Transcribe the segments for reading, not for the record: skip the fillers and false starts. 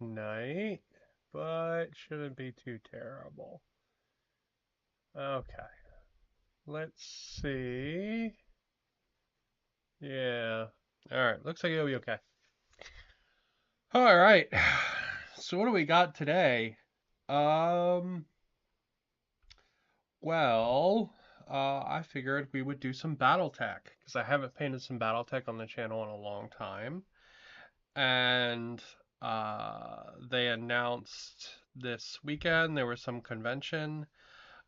night, but shouldn't be too terrible. Okay, let's see. Yeah. All right, looks like it'll be okay. All right. So what do we got today? Um, well, I figured we would do some battletech because I haven't painted some battletech on the channel in a long time. And they announced this weekend there was some convention,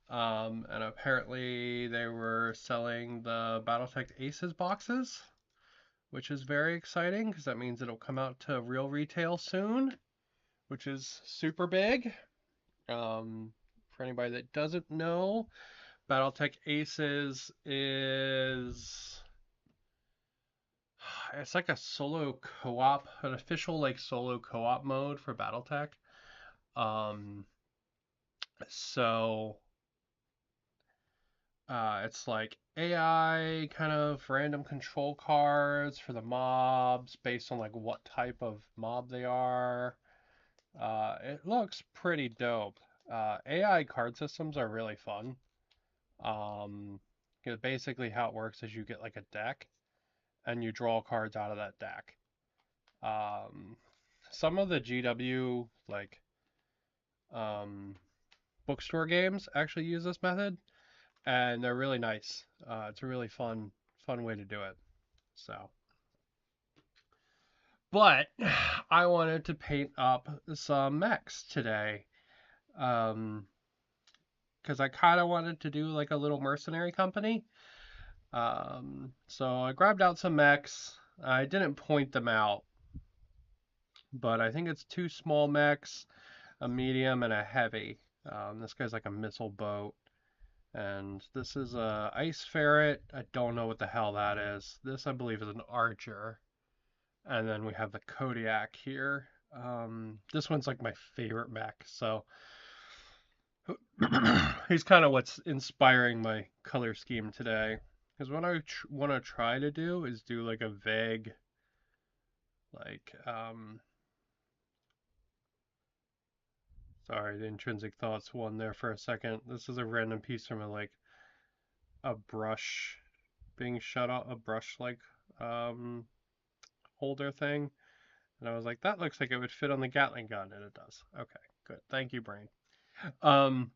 and apparently they were selling the BattleTech Aces boxes, which is very exciting because that means it'll come out to real retail soon, which is super big. For anybody that doesn't know, BattleTech Aces is it's like a solo co-op, an official like solo co-op mode for BattleTech. Um, so it's like AI kind of random control cards for the mobs based on like what type of mob they are. It looks pretty dope. AI card systems are really fun. Um, 'Cause basically how it works is you get like a deck and you draw cards out of that deck. Um, some of the GW like um, bookstore games actually use this method, and they're really nice. It's a really fun way to do it. So, but I wanted to paint up some mechs today, um, because I kind of wanted to do like a little mercenary company. So I grabbed out some mechs. I didn't point them out, but I think it's two small mechs, a medium, and a heavy. This guy's like a missile boat. And this is a ice ferret. I don't know what the hell that is. This, I believe, is an archer. And then we have the Kodiak here. This one's like my favorite mech. So he's kind of what's inspiring my color scheme today. Because what I want to try to do is do like a vague, like, sorry, the intrinsic thoughts one there for a second. This is a random piece from a brush being shut off, a brush like um, holder thing. And I was like, that looks like it would fit on the Gatling gun, and it does. Okay, good. Thank you, brain. Um,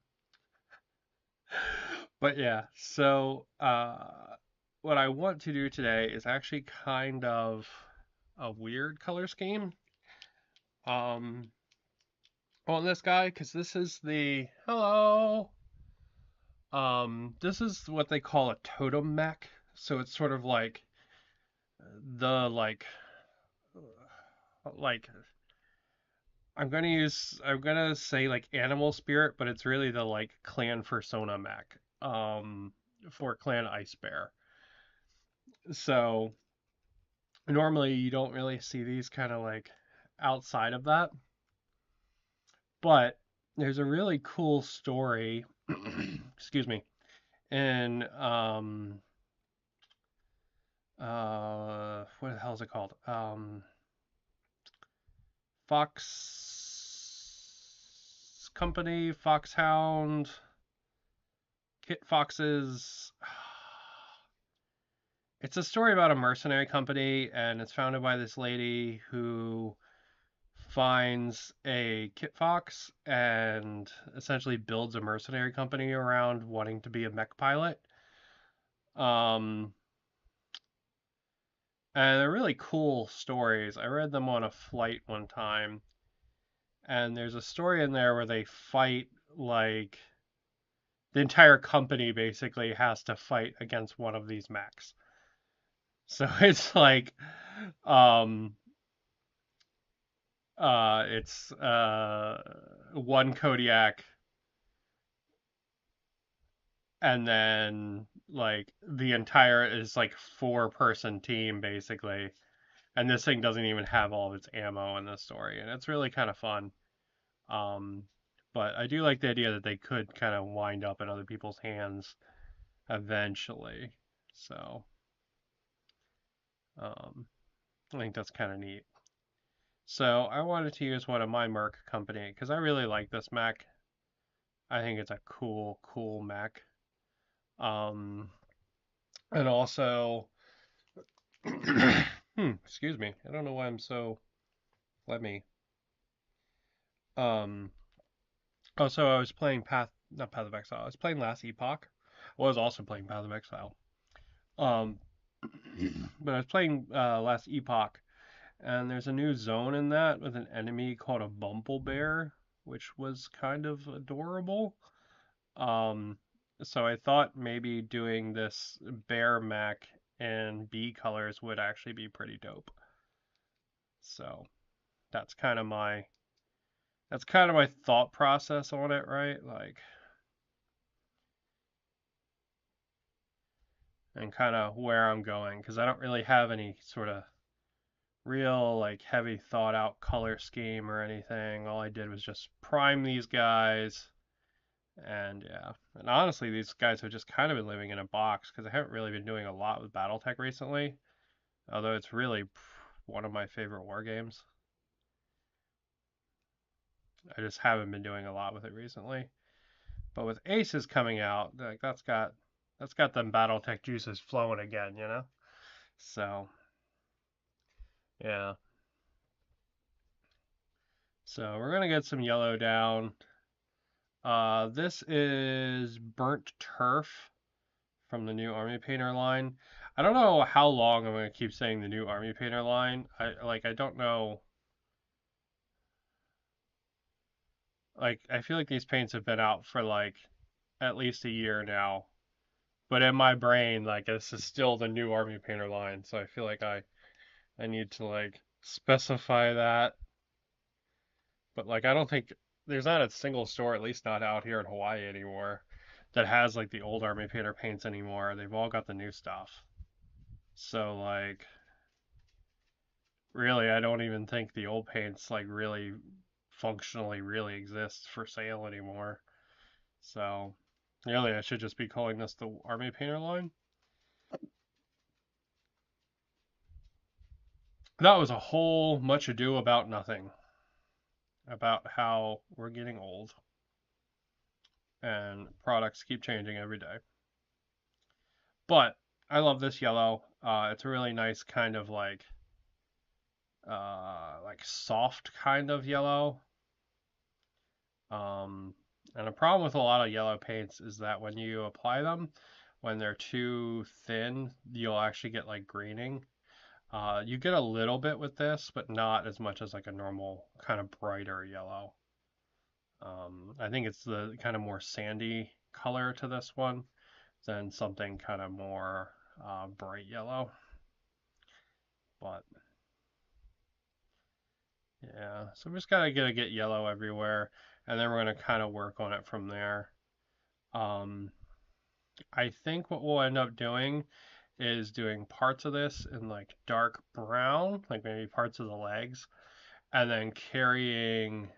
but yeah, so what I want to do today is actually kind of a weird color scheme um, on this guy, because this is the hello. This is what they call a totem mech. So it's sort of like the like I'm gonna say like animal spirit, but it's really the like clan persona mech. For clan Ice Bear. So normally you don't really see these kind of like outside of that. But there's a really cool story, excuse me, in what the hell is it called? Fox Company, Foxhound, Kit Foxes. It's a story about a mercenary company, and it's founded by this lady who finds a Kit Fox and essentially builds a mercenary company around wanting to be a mech pilot. Um, and they're really cool stories. I read them on a flight one time, and there's a story in there where they fight like the entire company basically has to fight against one of these mechs. So it's like um it's one Kodiak and then like the entire is like 4-person team basically. And this thing doesn't even have all of its ammo in the story, and it's really kind of fun. Um, but I do like the idea that they could kind of wind up in other people's hands eventually. So I think that's kind of neat. So I wanted to use one of my Merc company because I really like this mech. I think it's a cool mech. Um, and also, excuse me. I don't know why I'm so. Let me. Um, also, I was playing not Path of Exile. I was playing Last Epoch. I was also playing Path of Exile. Um, but I was playing Last Epoch, and there's a new zone in that with an enemy called a Bumble Bear, which was kind of adorable. Um, so I thought maybe doing this bear mech in bee colors would actually be pretty dope. So that's kind of my that's kind of my thought process on it, right? Like, and kind of where I'm going because I don't really have any sort of real like heavy thought out color scheme or anything. All I did was just prime these guys. And yeah, and honestly, these guys have just kind of been living in a box because I haven't really been doing a lot with BattleTech recently. Although it's really one of my favorite war games. I just haven't been doing a lot with it recently. But with Aces coming out, like that's got them BattleTech juices flowing again, you know? So yeah. So we're gonna get some yellow down. This is Burnt Turf from the new Army Painter line. I don't know how long I'm gonna keep saying the new Army Painter line. I don't know. Like I feel like these paints have been out for like at least a year now. But in my brain, like this is still the new Army Painter line, so I feel like I need to like specify that. But like I don't think there's not a single store, at least not out here in Hawaii anymore, that has like the old Army Painter paints anymore. They've all got the new stuff. So like really, I don't even think the old paints like really functionally really exist for sale anymore. So really, I should just be calling this the Army Painter line. That was a whole much ado about nothing about how we're getting old and products keep changing every day. But I love this yellow. It's a really nice kind of like soft kind of yellow. Um, and the problem with a lot of yellow paints is that when you apply them, when they're too thin, you'll actually get like graining. You get a little bit with this, but not as much as like a normal kind of brighter yellow. I think it's the kind of more sandy color to this one than something kind of more bright yellow. But yeah, so we just gotta get yellow everywhere, and then we're gonna kind of work on it from there. Um, I think what we'll end up doing is doing parts of this in like dark brown, like maybe parts of the legs, and then carrying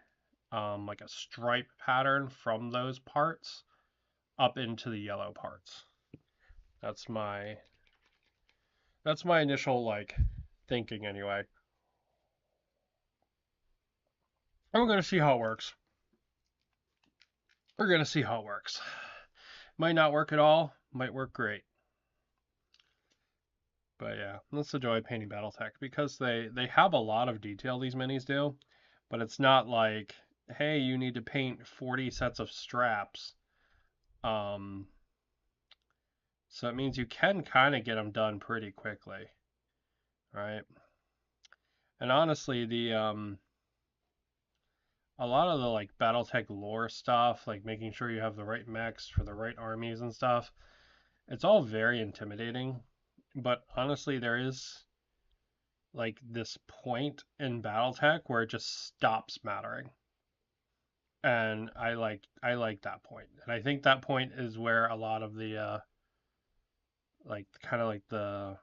like a stripe pattern from those parts up into the yellow parts. That's my that's my initial like thinking anyway. And we're gonna see how it works. We're gonna see how it works. Might not work at all, might work great. But yeah, let's enjoy painting BattleTech because they have a lot of detail these minis do, but it's not like, hey, you need to paint 40 sets of straps. Um, so it means you can kind of get them done pretty quickly, right? And honestly, the a lot of the like BattleTech lore stuff, like making sure you have the right mechs for the right armies and stuff, it's all very intimidating. But honestly, there is like this point in BattleTech where it just stops mattering. And I like that point. And I think that point is where a lot of the like kind of like the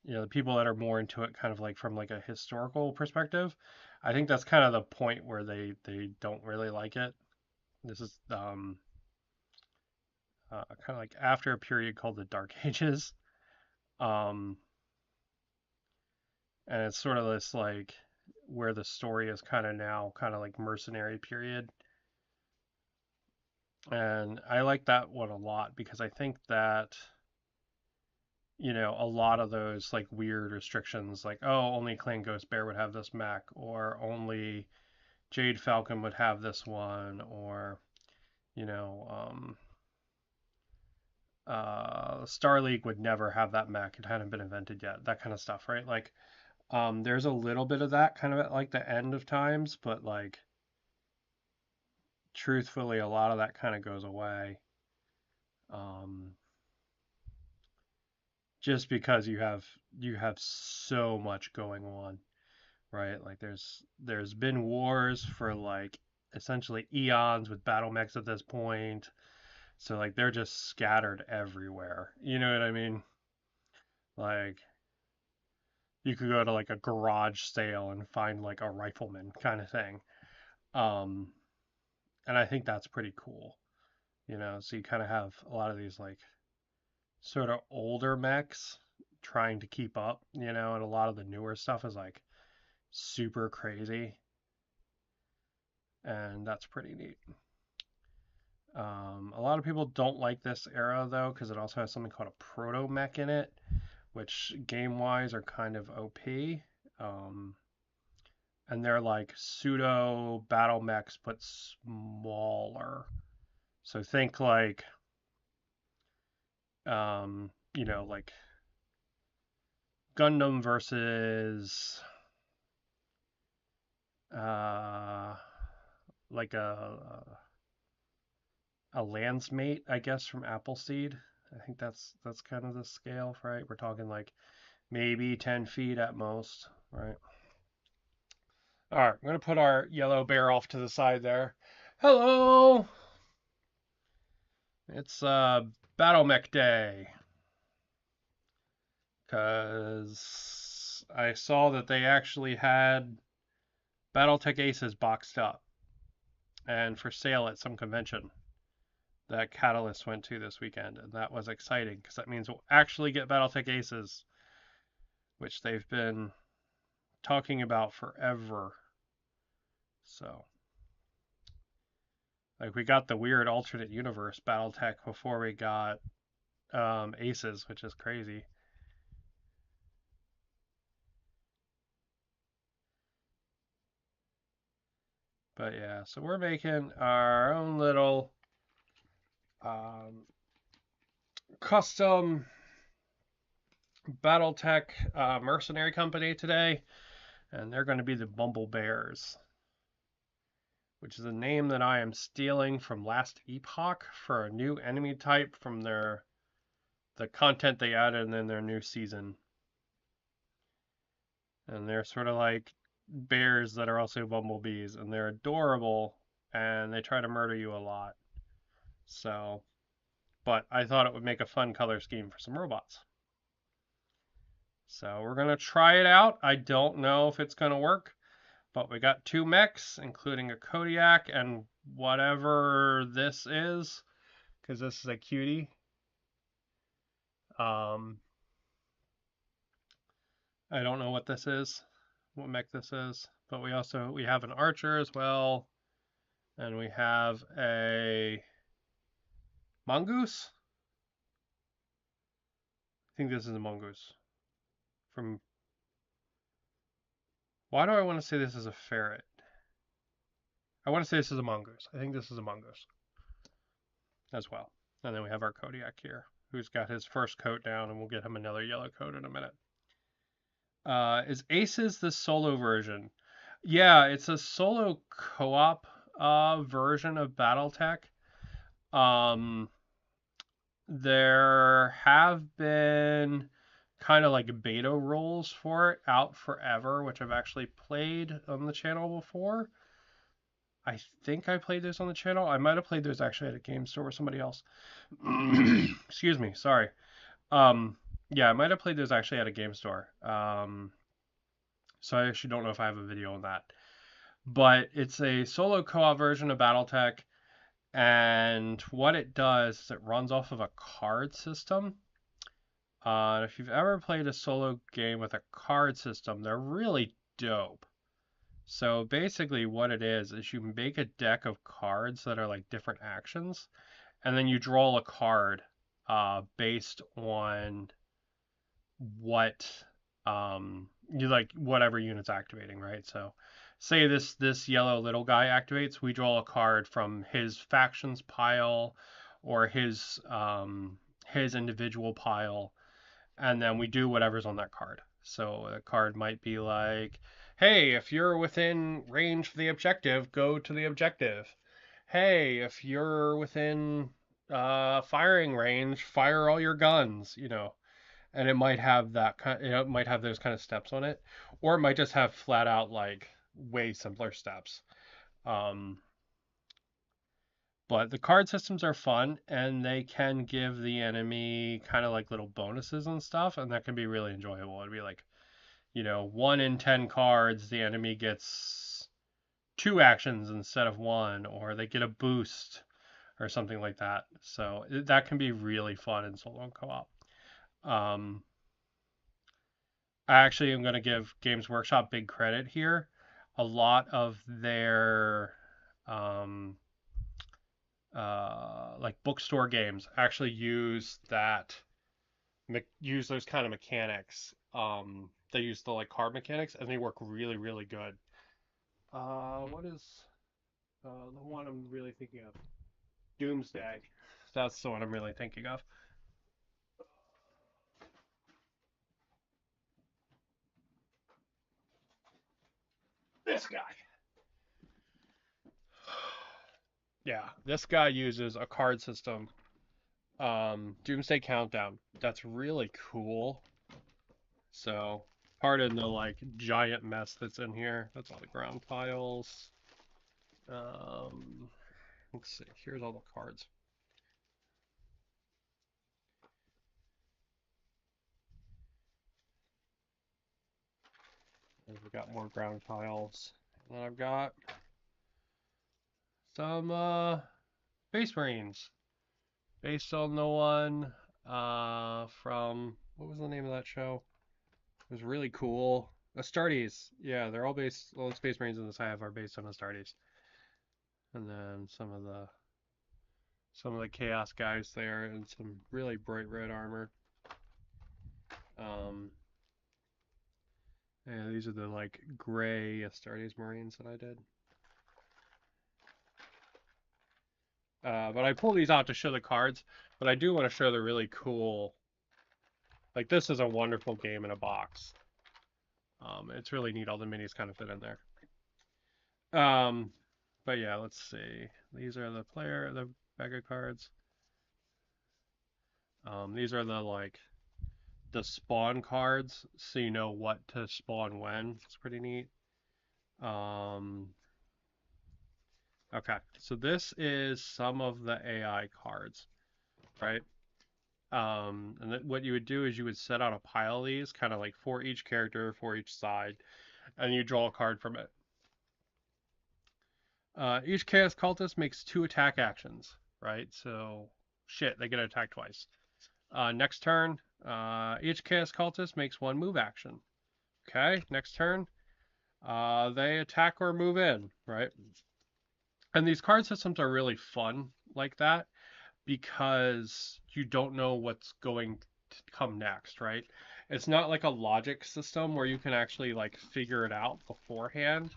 the people that are more into it kind of like from like a historical perspective, I think that's kind of the point where they don't really like it. This is kind of like after a period called the Dark Ages. Um and it's sort of this like where the story is kind of now, kind of like mercenary period. And I like that one a lot because I think that, a lot of those like weird restrictions, like, oh, only Clan Ghost Bear would have this mech, or only Jade Falcon would have this one, or, you know, Star League would never have that mech. It hadn't been invented yet. That kind of stuff, right? Like, there's a little bit of that kind of at like the end of times, but like, truthfully, a lot of that kind of goes away. Um, just because you have so much going on, right? Like there's been wars for like essentially eons with battle mechs at this point. So like they're just scattered everywhere. You know what I mean? Like you could go to like a garage sale and find like a rifleman kind of thing. Um and I think that's pretty cool. So you kind of have a lot of these like sort of older mechs trying to keep up, and a lot of the newer stuff is like super crazy, and that's pretty neat. A lot of people don't like this era though because it also has something called a proto mech in it, which game wise are kind of OP. Um, and they're like pseudo battle mechs but smaller. So think like, like Gundam versus uh, like a Landsmate, I guess, from Appleseed. I think that's kind of the scale, right? We're talking like maybe 10 feet at most, right? All right, I'm gonna put our yellow bear off to the side there. Hello, it's Battle Mech Day because I saw that they actually had BattleTech Aces boxed up and for sale at some convention that Catalyst went to this weekend, and that was exciting because that means we'll actually get BattleTech Aces, which they've been talking about forever. So, like, we got the weird alternate universe BattleTech before we got Aces, which is crazy. But yeah, so we're making our own little custom BattleTech mercenary company today, and they're going to be the Bumble Bears, which is a name that I am stealing from Last Epoch for a new enemy type from the content they added in their new season. And they're sort of like bears that are also bumblebees, and they're adorable, and they try to murder you a lot. So, but I thought it would make a fun color scheme for some robots. So we're gonna try it out. I don't know if it's gonna work, but we got 2 mechs, including a Kodiak and whatever this is, because this is a cutie. I don't know what this is, what mech this is, but we have an archer as well, and we have a mongoose. I think this is a mongoose. From Why do I want to say this is a ferret? I want to say this is a mongoose. I think this is a mongoose as well. And then we have our Kodiak here, who's got his first coat down, and we'll get him another yellow coat in a minute. Is Aces the solo version? Yeah, it's a solo co-op version of BattleTech. There have been kind of like beta rules for it out forever, which I've actually played on the channel before. I think I played this on the channel. I might have played this actually at a game store with somebody else. Excuse me, sorry. Yeah, I might have played this actually at a game store. So I actually don't know if I have a video on that. But it's a solo co-op version of BattleTech, and what it does is it runs off of a card system. If you've ever played a solo game with a card system, they're really dope. So basically, what it is you make a deck of cards that are like different actions, and then you draw a card based on what you like, whatever unit's activating, right? So say this yellow little guy activates, we draw a card from his factions pile or his individual pile, and then we do whatever's on that card. So a card might be like, hey, if you're within range for the objective, go to the objective. Hey, if you're within firing range, fire all your guns, and it might have that kind, it might have those kind of steps on it, or it might just have flat out like way simpler steps. Um, but the card systems are fun, and they can give the enemy kind of like little bonuses and stuff, and that can be really enjoyable. It'd be like, 1 in 10 cards, the enemy gets 2 actions instead of 1, or they get a boost or something like that. So that can be really fun in solo and co-op. Um, I actually am going to give Games Workshop big credit here. A lot of their um, like bookstore games actually use those kind of mechanics. They use the like card mechanics, and they work really, really good. What is the one I'm really thinking of? Doomsday. That's the one I'm really thinking of. This guy. Yeah, this guy uses a card system. Doomsday Countdown. That's really cool. So, pardon the like giant mess that's in here. That's all the ground piles. Um, let's see. Here's all the cards. And we've got more ground piles. And then I've got some Space Marines. Based on the one from what was the name of that show? It was really cool. Astartes. Yeah, they're all based. All the Space Marines in this I have are based on Astartes. And then some of the Chaos guys there, and some really bright red armor. Um, and these are the like gray Astartes Marines that I did. But I pull these out to show the cards, but I do want to show the really cool. Like this is a wonderful game in a box. It's really neat. All the minis kind of fit in there. But yeah, let's see. These are the mega cards. These are the spawn cards, so you know what to spawn when. It's pretty neat. Okay, so this is some of the AI cards, right? And what you would do is you would set out a pile of these, kind of like for each character, for each side, and you draw a card from it. Each Chaos Cultist makes 2 attack actions, right? So, shit, they get to attack twice. Next turn, each Chaos Cultist makes 1 move action. Okay, next turn, they attack or move in, right? And these card systems are really fun like that because you don't know what's going to come next, right? It's not like a logic system where you can actually like figure it out beforehand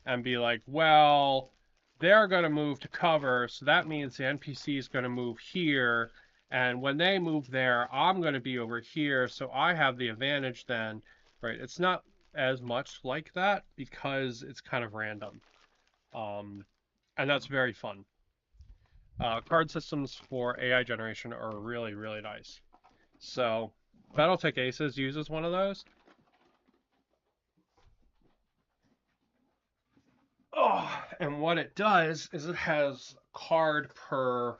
and be like, well, they're going to move to cover, so that means the NPC is going to move here, and when they move there, I'm going to be over here, so I have the advantage then, right? It's not as much like that because it's kind of random. And that's very fun. Card systems for AI generation are really, really nice. So, Battletech Aces uses one of those. Oh, and what it does is it has card per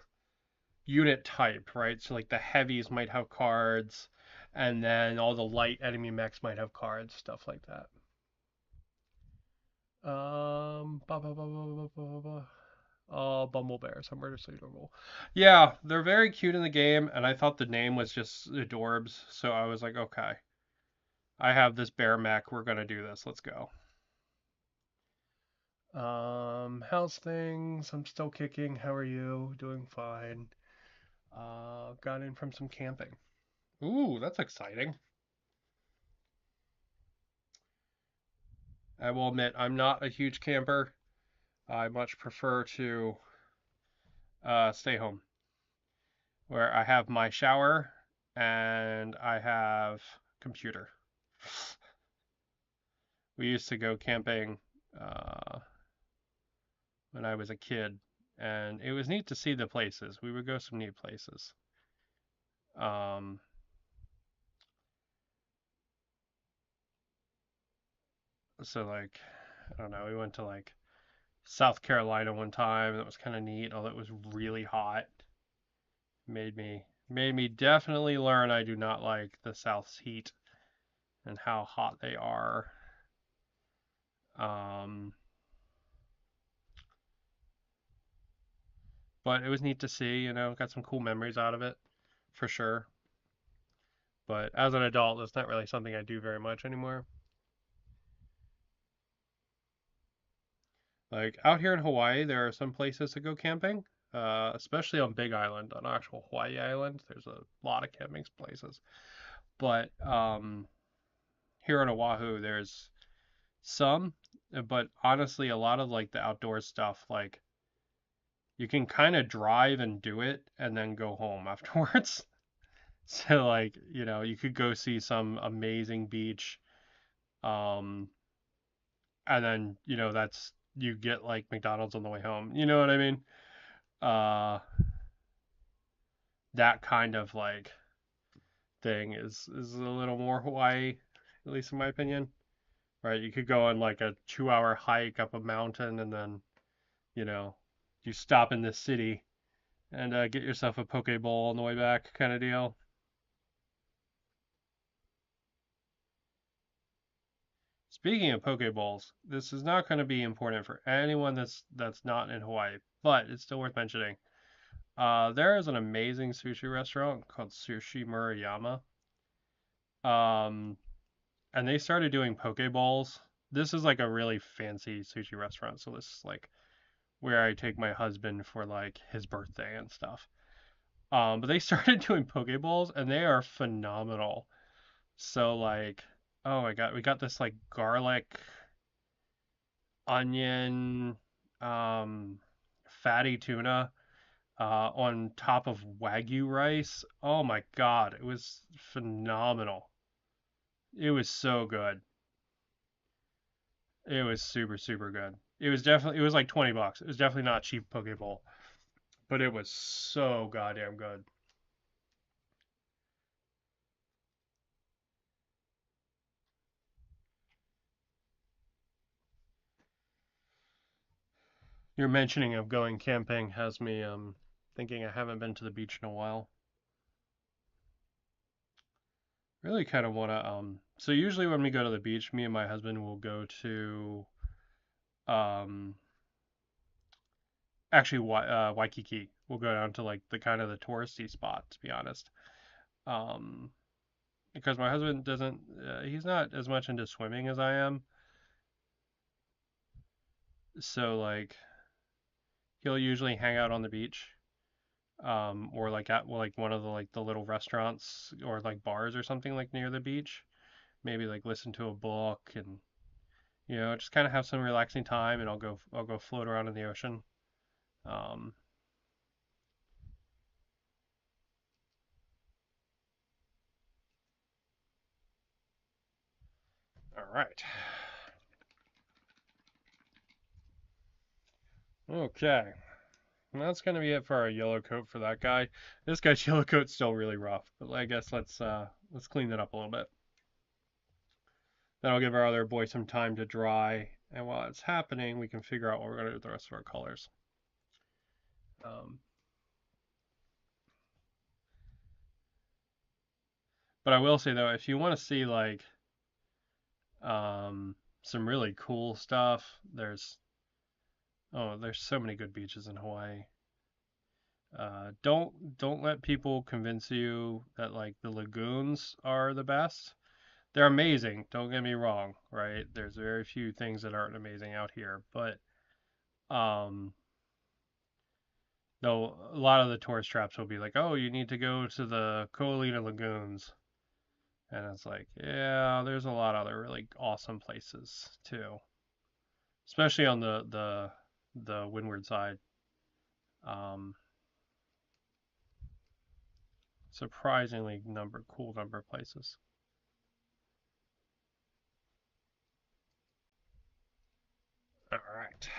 unit type, right? So like the heavies might have cards, and then all the light enemy mechs might have cards, stuff like that. Bah, bah, bah, bah, bah, bah, bah. Bumble Bears. I'm murderously adorable. Yeah, they're very cute in the game, and I thought the name was just adorbs, so I was like, okay, I have this bear mech. We're gonna do this. Let's go. How's things? I'm still kicking. How are you? Doing fine. Got in from some camping. Ooh, that's exciting. I will admit, I'm not a huge camper. I much prefer to stay home, where I have my shower and I have computer. We used to go camping uh, when I was a kid, and it was neat to see the places. We would go some neat places. Um, so like, I don't know, we went to like South Carolina one time. That was kind of neat, although it was really hot. Made me definitely learn I do not like the South's heat and how hot they are. Um, but it was neat to see, got some cool memories out of it for sure. But as an adult, it's not really something I do very much anymore. Like out here in Hawaii, there are some places to go camping, especially on Big Island, on actual Hawaii Island. There's a lot of camping places. But here on Oahu, there's some, but honestly, a lot of like the outdoor stuff, like you can kind of drive and do it and then go home afterwards. So like, you could go see some amazing beach, um, and then, that's you get like McDonald's on the way home. You know what I mean? Uh, that kind of like thing is a little more Hawaii, at least in my opinion. Right? You could go on like a 2-hour hike up a mountain and then, you know, you stop in this city and get yourself a poke bowl on the way back, kind of deal. Speaking of poke bowls, this is not going to be important for anyone that's not in Hawaii, but it's still worth mentioning. There is an amazing sushi restaurant called Sushi Murayama. Um, and they started doing poke bowls. This is like a really fancy sushi restaurant, so this is like where I take my husband for like his birthday and stuff. But they started doing poke bowls and they are phenomenal. So like, oh my god, we got this like garlic, onion, um, fatty tuna on top of wagyu rice. Oh my god, it was phenomenal. It was so good. It was super super good. It was like $20. It was definitely not a cheap poke bowl, but it was so goddamn good. Your mentioning of going camping has me thinking I haven't been to the beach in a while. Really kind of want to so usually when we go to the beach, me and my husband will go to um actually Waikiki. We'll go down to like the kind of the touristy spot, to be honest. Um because my husband doesn't he's not as much into swimming as I am. So like he'll usually hang out on the beach, or like at well, like one of the like the little restaurants or like bars or something like near the beach. Maybe like listen to a book and just kind of have some relaxing time, and I'll go float around in the ocean. Um, all right. Okay. And that's gonna be it for our yellow coat for that guy. This guy's yellow coat's still really rough, but I guess let's clean that up a little bit. Then I'll give our other boy some time to dry, and while it's happening, we can figure out what we're gonna do with the rest of our colors. Um, but I will say though, if you want to see like some really cool stuff, there's Oh, there's so many good beaches in Hawaii. Don't let people convince you that like the lagoons are the best. They're amazing, don't get me wrong, right? There's very few things that aren't amazing out here, but um though a lot of the tourist traps will be like, "Oh, you need to go to the Ko'olina lagoons." And it's like, yeah, there's a lot of other really awesome places too, especially on the windward side. Um, Surprisingly cool number of places. All right.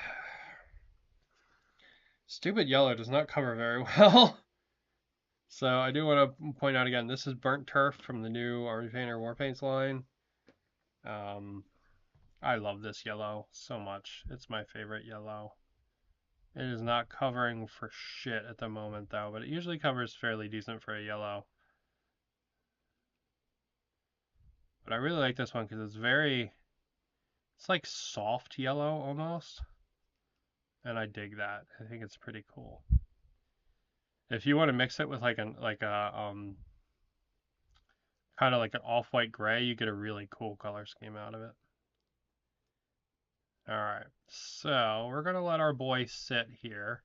Stupid yellow does not cover very well. So I do want to point out again, this is burnt turf from the new Army Painter Warpaints line. Um, I love this yellow so much. It's my favorite yellow. It is not covering for shit at the moment though, but it usually covers fairly decent for a yellow. But I really like this one because it's like soft yellow almost. And I dig that. I think it's pretty cool. If you want to mix it with like a kind of like an off-white gray, you get a really cool color scheme out of it. All right, so we're gonna let our boy sit here,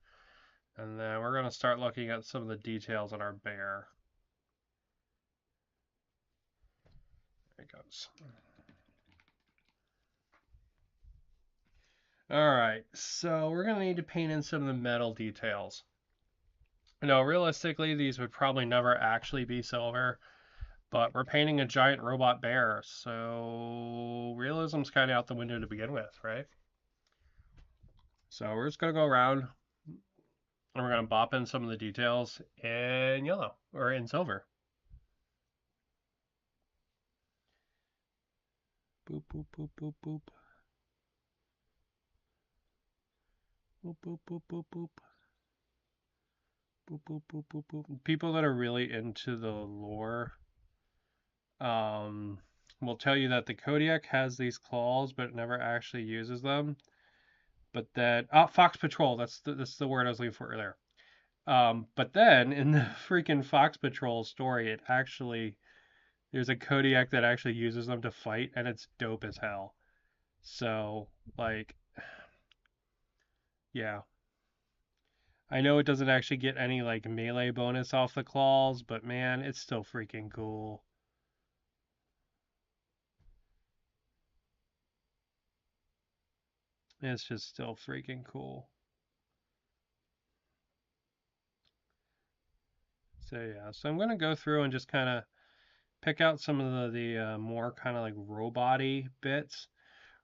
and then we're gonna start looking at some of the details on our bear. There it goes. All right, so we're gonna need to paint in some of the metal details. Realistically, these would probably never actually be silver, but we're painting a giant robot bear, so realism's kind of out the window to begin with, right? So we're just gonna go around and we're gonna bop in some of the details in yellow or in silver. Boop boop boop boop boop. Boop boop boop boop boop. Boop boop boop boop boop. People that are really into the lore um, will tell you that the Kodiak has these claws, but it never actually uses them. But that Fox Patrol, that's the word I was looking for earlier. But then in the freaking Fox Patrol story, it actually there's a Kodiak that actually uses them to fight, and it's dope as hell. So like, yeah, I know it doesn't actually get any like melee bonus off the claws, but man, it's still freaking cool. It's just still freaking cool. So yeah, so I'm gonna go through and just kind of pick out some of the more kind of like robot-y bits,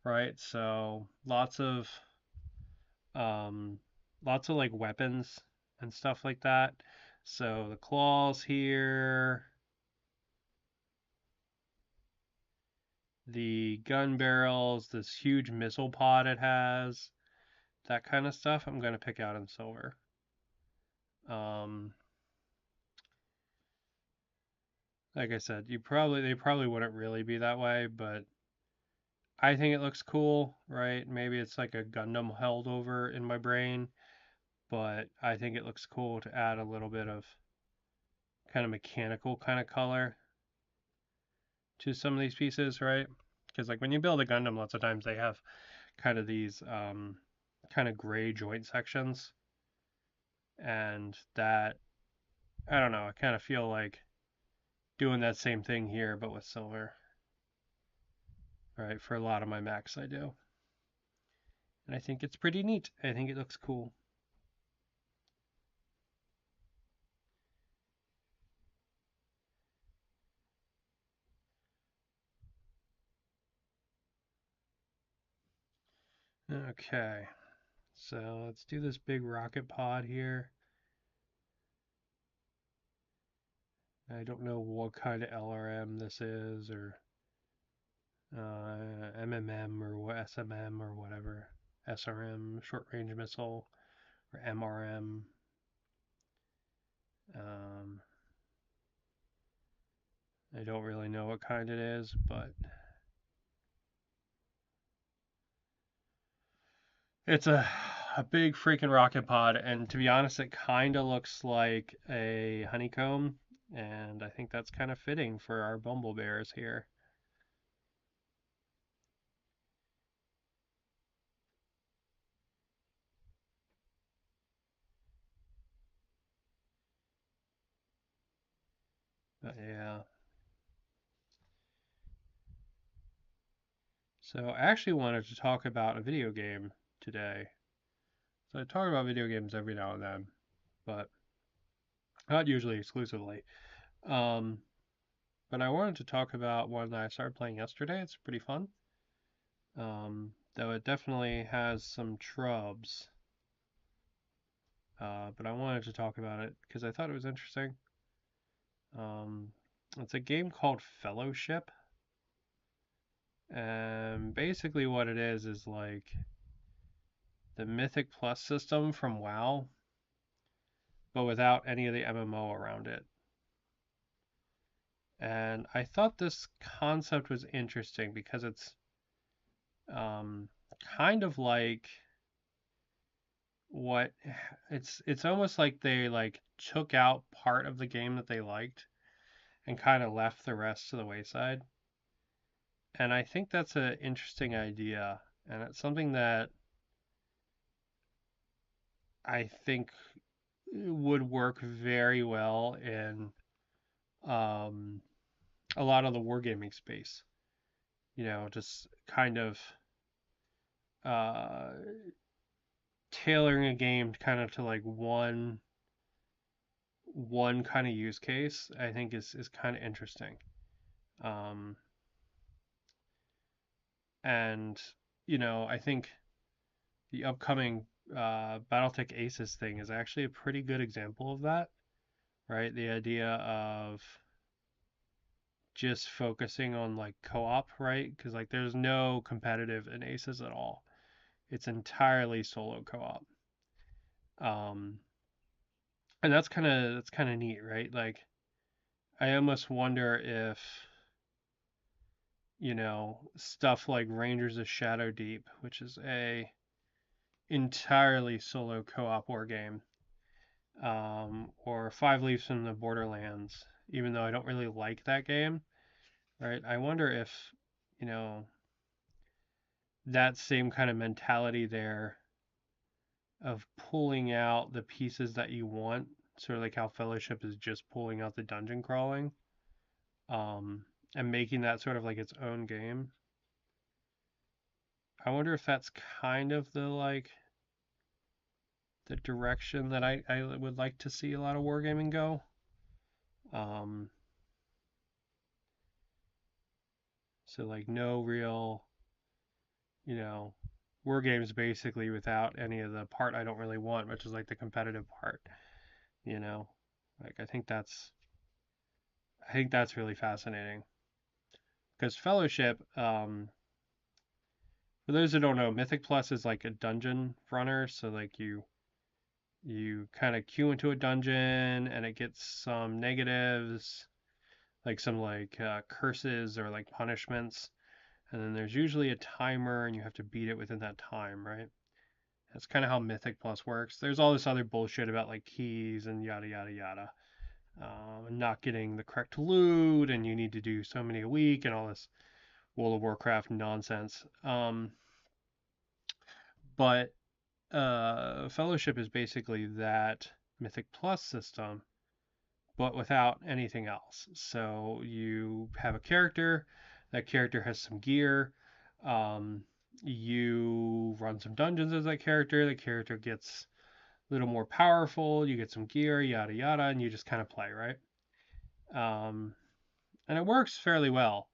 right? So um, lots of like weapons and stuff like that. So the claws here, the gun barrels, this huge missile pod it has, that kind of stuff. I'm gonna pick out in silver. Um, like I said, they probably wouldn't really be that way, but I think it looks cool, right? Maybe it's like a Gundam held over in my brain, but I think it looks cool to add a little bit of kind of mechanical kind of color to some of these pieces, right? Because like when you build a Gundam, lots of times they have kind of these kind of gray joint sections, and that I don't know, I kind of feel like doing that same thing here, but with silver, right? For a lot of my mechs, I do, and I think it's pretty neat. I think it looks cool. Okay, so let's do this big rocket pod here. I don't know what kind of LRM this is, or MMM or SMM or whatever. SRM, short range missile, or MRM. Um, I don't really know what kind it is, but it's a a big freaking rocket pod, and to be honest, it kind of looks like a honeycomb, and I think that's kind of fitting for our bumble bears here. But yeah. So I actually wanted to talk about a video game today. So I talk about video games every now and then, but not usually exclusively. Um, but I wanted to talk about one that I started playing yesterday. It's pretty fun. Though it definitely has some trubs. But I wanted to talk about it because I thought it was interesting. Um, it's a game called Fellowship. And basically, what it is like the Mythic Plus system from WoW, but without any of the MMO around it. And I thought this concept was interesting because it's um, kind of like what it's almost like they like took out part of the game that they liked and kind of left the rest to the wayside. And I think that's an interesting idea, and it's something that I think would work very well in um, a lot of the wargaming space. Just kind of uh, tailoring a game kind of to like one kind of use case. I think is kind of interesting. Um, and I think the upcoming BattleTech Aces thing is actually a pretty good example of that, right? The idea of just focusing on like co-op, right? Because like there's no competitive in Aces at all. It's entirely solo co-op. Um, and that's kind of neat, right? Like I almost wonder if stuff like Rangers of Shadow Deep, which is a entirely solo co-op war game, or Five Leaves from the Borderlands, even though I don't really like that game, right? I wonder if, you know, that same kind of mentality there of pulling out the pieces that you want, sort of like how Fellowship is just pulling out the dungeon crawling, um, and making that sort of like its own game. I wonder if that's kind of the direction that I would like to see a lot of wargaming go. Um, so like no real, you know, war games basically without any of the part I don't really want, which is like the competitive part, you know. Like I think that's really fascinating because Fellowship, for those who don't know, Mythic Plus is like a dungeon runner, so like you kind of queue into a dungeon and it gets some negatives, like some like curses or like punishments, and then there's usually a timer and you have to beat it within that time, right? That's kind of how Mythic Plus works. There's all this other bullshit about like keys and yada yada yada, and not getting the correct loot, and you need to do so many a week, and all this World of Warcraft nonsense. But Fellowship is basically that Mythic Plus system, but without anything else. So you have a character, that character has some gear. Um, you run some dungeons as that character. The character gets a little more powerful. You get some gear, yada yada, and you just kind of play, right? Um, and it works fairly well.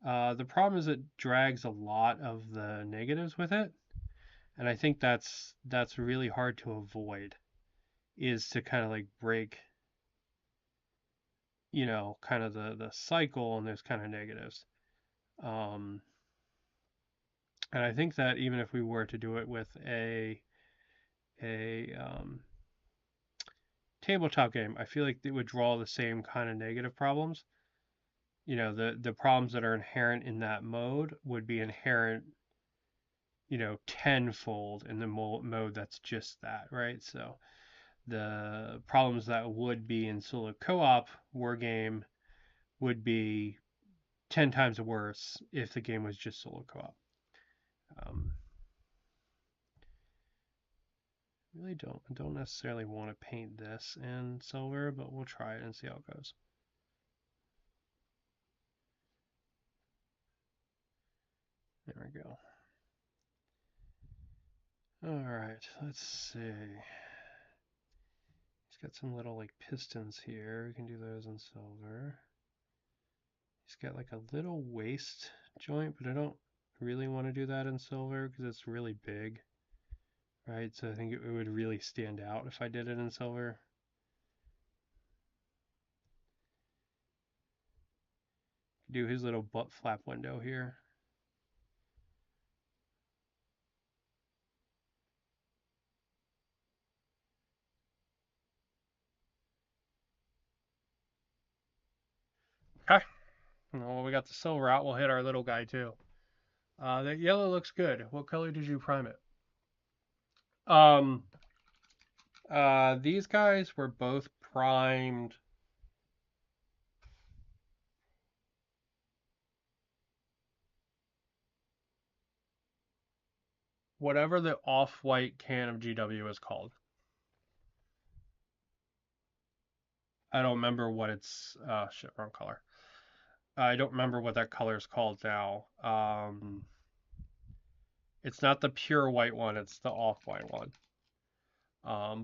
The problem is it drags a lot of the negatives with it, and I think that's really hard to avoid. Is to kind of like break, kind of the cycle, and there's kind of negatives. Um, and I think that even if we were to do it with a tabletop game, I feel like it would draw the same kind of negative problems. The problems that are inherent in that mode would be inherent tenfold in the mode that's just that, right? So the problems that would be in solo co-op war game would be 10 times worse if the game was just solo co-op. Um, really don't necessarily want to paint this in silver, but we'll try it and see how it goes. There we go. All right, let's see. He's got some little like pistons here. We can do those in silver. He's got like a little waist joint, but I don't really want to do that in silver because it's really big, right? So I think it would really stand out if I did it in silver. Do his little butt flap window here. Okay. Well, we got the silver out. We'll hit our little guy too. That yellow looks good. What color did you prime it? These guys were both primed. Whatever the off-white can of GW is called. I don't remember what it's. Shit, wrong color. I don't remember what that color is called now. It's not the pure white one. It's the off-white one.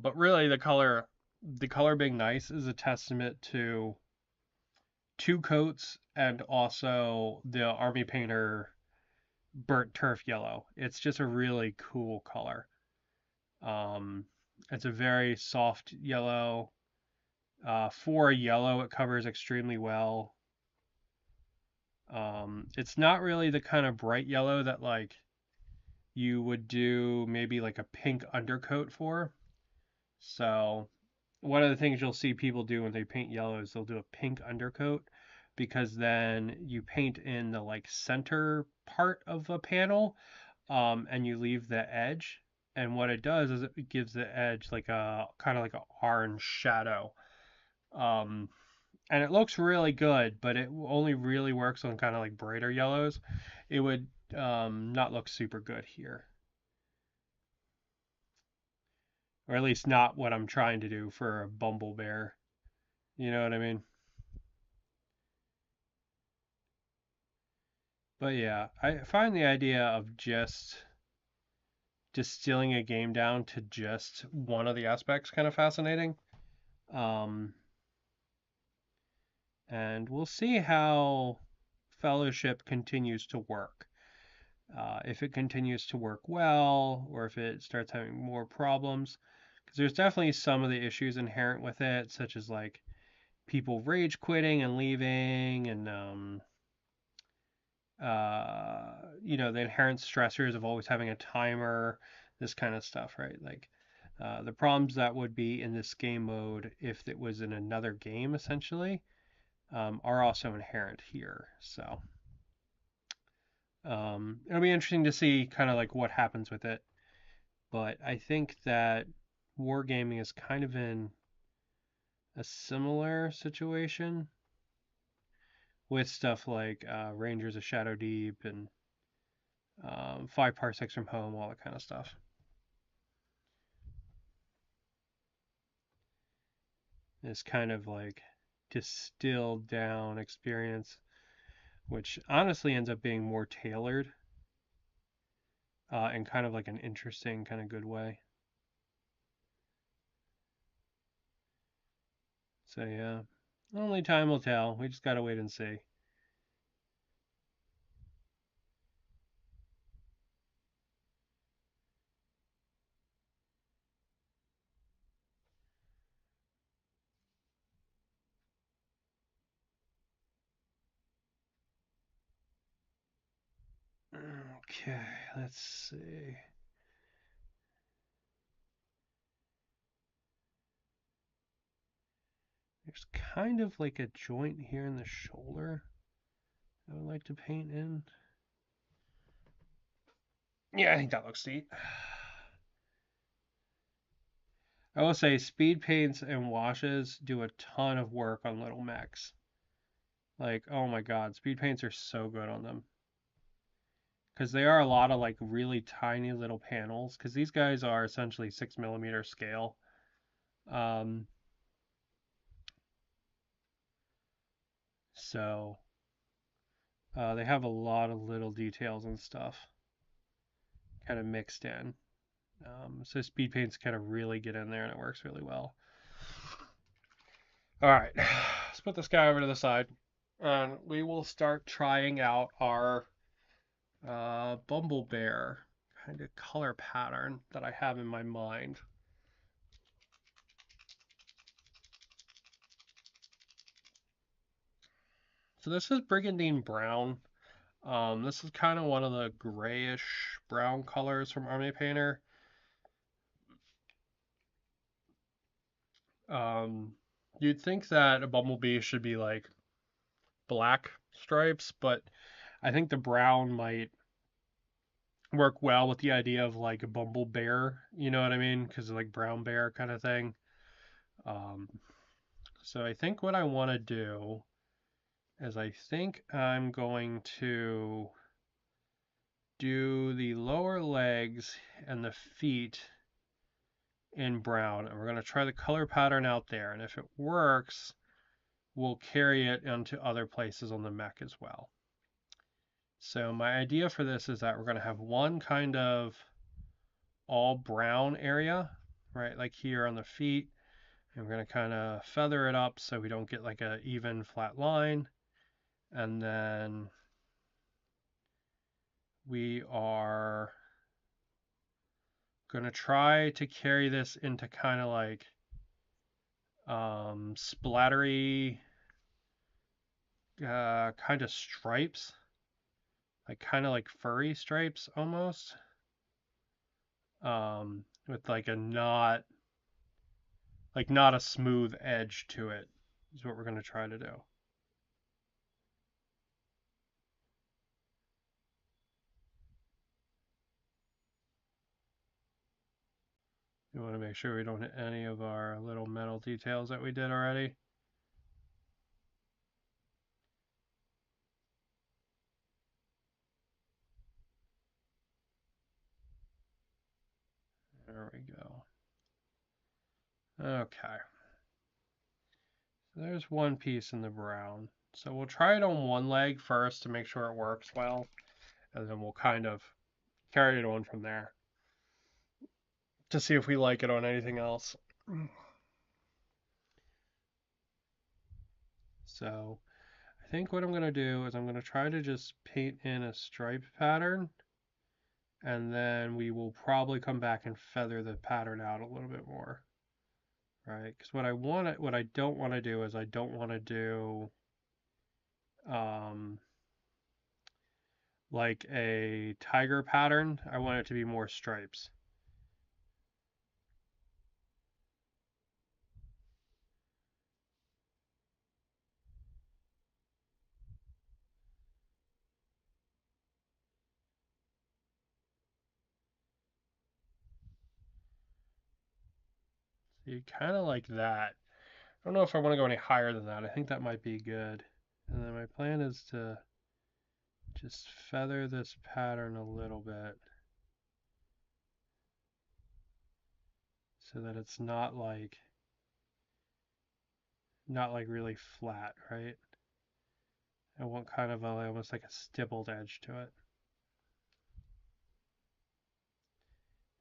But really, the color being nice is a testament to two coats and also the army painter burnt turf yellow. It's just a really cool color. Um, it's a very soft yellow. For a yellow, it covers extremely well. It's not really the kind of bright yellow that like you would do maybe like a pink undercoat for. So one of the things you'll see people do when they paint yellow is they'll do a pink undercoat because then you paint in the like center part of a panel, and you leave the edge. And what it does is it gives the edge like a kind of like an orange shadow. Um, and it looks really good, but it only really works on kind of like brighter yellows. It would not look super good here, or at least not what I'm trying to do for a bumble bear. You know what I mean? But yeah, I find the idea of just distilling a game down to just one of the aspects kind of fascinating. Um, and we'll see how Fellowship continues to work. If it continues to work well, or if it starts having more problems. Because there's definitely some of the issues inherent with it, such as like people rage quitting and leaving, and the inherent stressors of always having a timer, this kind of stuff, right? Like the problems that would be in this game mode if it was in another game, essentially, are also inherent here. So it'll be interesting to see kind of like what happens with it. But I think that wargaming is kind of in a similar situation with stuff like Rangers of Shadow Deep and 5 parsecs from home, all that kind of stuff. This kind of like distilled down experience, which honestly ends up being more tailored in kind of like an interesting, kind of good way. So yeah, only time will tell. We just gotta wait and see. Okay, let's see. There's kind of like a joint here in the shoulder I would like to paint in. Yeah, I think that looks neat. I will say speed paints and washes do a ton of work on little mechs. Like, oh my god, speed paints are so good on them. Because they are a lot of like really tiny little panels. Because these guys are essentially 6mm scale. Um, so they have a lot of little details and stuff kind of mixed in. So speed paints kind of really get in there and it works really well. All right, let's put this guy over to the side and we will start trying out our Bumble Bear kind of color pattern that I have in my mind. So this is Brigandine Brown. This is kind of one of the grayish brown colors from Army Painter. Um, you'd think that a bumblebee should be like black stripes, but I think the brown might work well with the idea of like a bumble bear, you know what I mean? Because like brown bear kind of thing. Um, so I think what I want to do is I think I'm going to do the lower legs and the feet in brown, and we're going to try the color pattern out there. And if it works, we'll carry it into other places on the mech as well. So my idea for this is that we're going to have one kind of all brown area, right, like here on the feet, and we're going to kind of feather it up so we don't get like a even flat line. And then we are going to try to carry this into kind of like splattery kind of stripes, like kind of like furry stripes almost, with like a not a smooth edge to it is what we're going to try to do. We want to make sure we don't hit any of our little metal details that we did already. There we go. Okay. So there's one piece in the brown. So we'll try it on one leg first to make sure it works well, and then we'll kind of carry it on from there to see if we like it on anything else. So I think what I'm going to do is I'm going to try to just paint in a stripe pattern, and then we will probably come back and feather the pattern out a little bit more, right? Because what I don't want to do is I don't want to do um, like a tiger pattern. I want it to be more stripes. So you kind of like that. I don't know if I want to go any higher than that. I think that might be good. And then my plan is to just feather this pattern a little bit so that it's not like really flat, right? I want kind of almost like a stippled edge to it.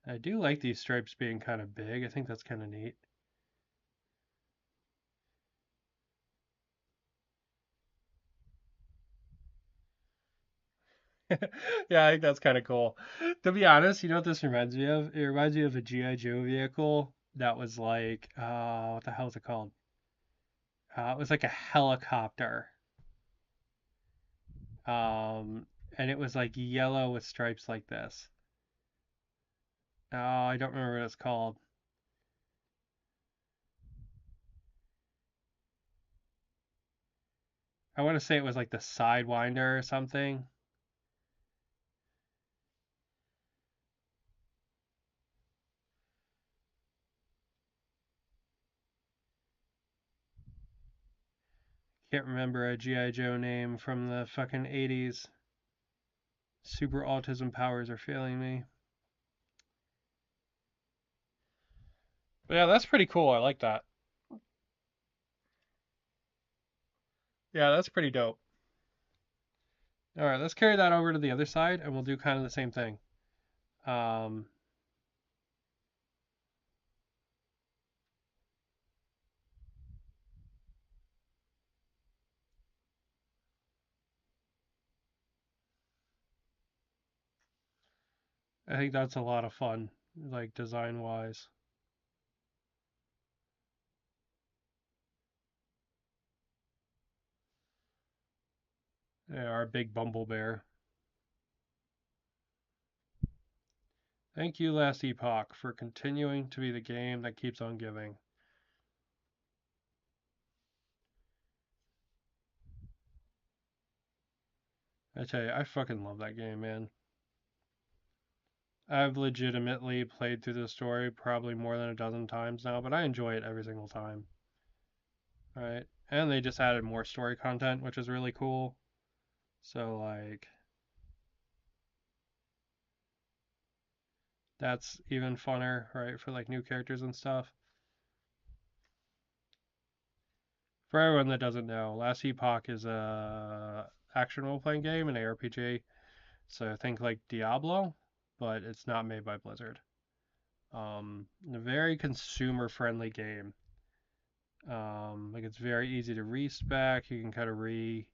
I do like these stripes being kind of big. I think that's kind of neat. Yeah, I think that's kind of cool. To be honest, you know what this reminds me of? It reminds me of a G.I. Joe vehicle that was like, what the hell is it called? It was like a helicopter. And it was like yellow with stripes like this. Oh, I don't remember what it's called. I want to say it was like the Sidewinder or something. Can't remember a G.I. Joe name from the fucking 80s. Super autism powers are failing me. But yeah, that's pretty cool. I like that. Yeah, that's pretty dope. All right, let's carry that over to the other side and we'll do kind of the same thing. Um, I think that's a lot of fun, like design wise. Yeah, our big bumble bear. Thank you, Last Epoch, for continuing to be the game that keeps on giving. I tell you, I fucking love that game, man. I've legitimately played through the story probably more than a dozen times now, but I enjoy it every single time. Right? And they just added more story content, which is really cool. So, like, that's even funner, right? For like new characters and stuff. For everyone that doesn't know, Last Epoch is a action role playing game, an ARPG. So think like Diablo, but it's not made by Blizzard. A very consumer friendly game. Like it's very easy to respec. You can kind of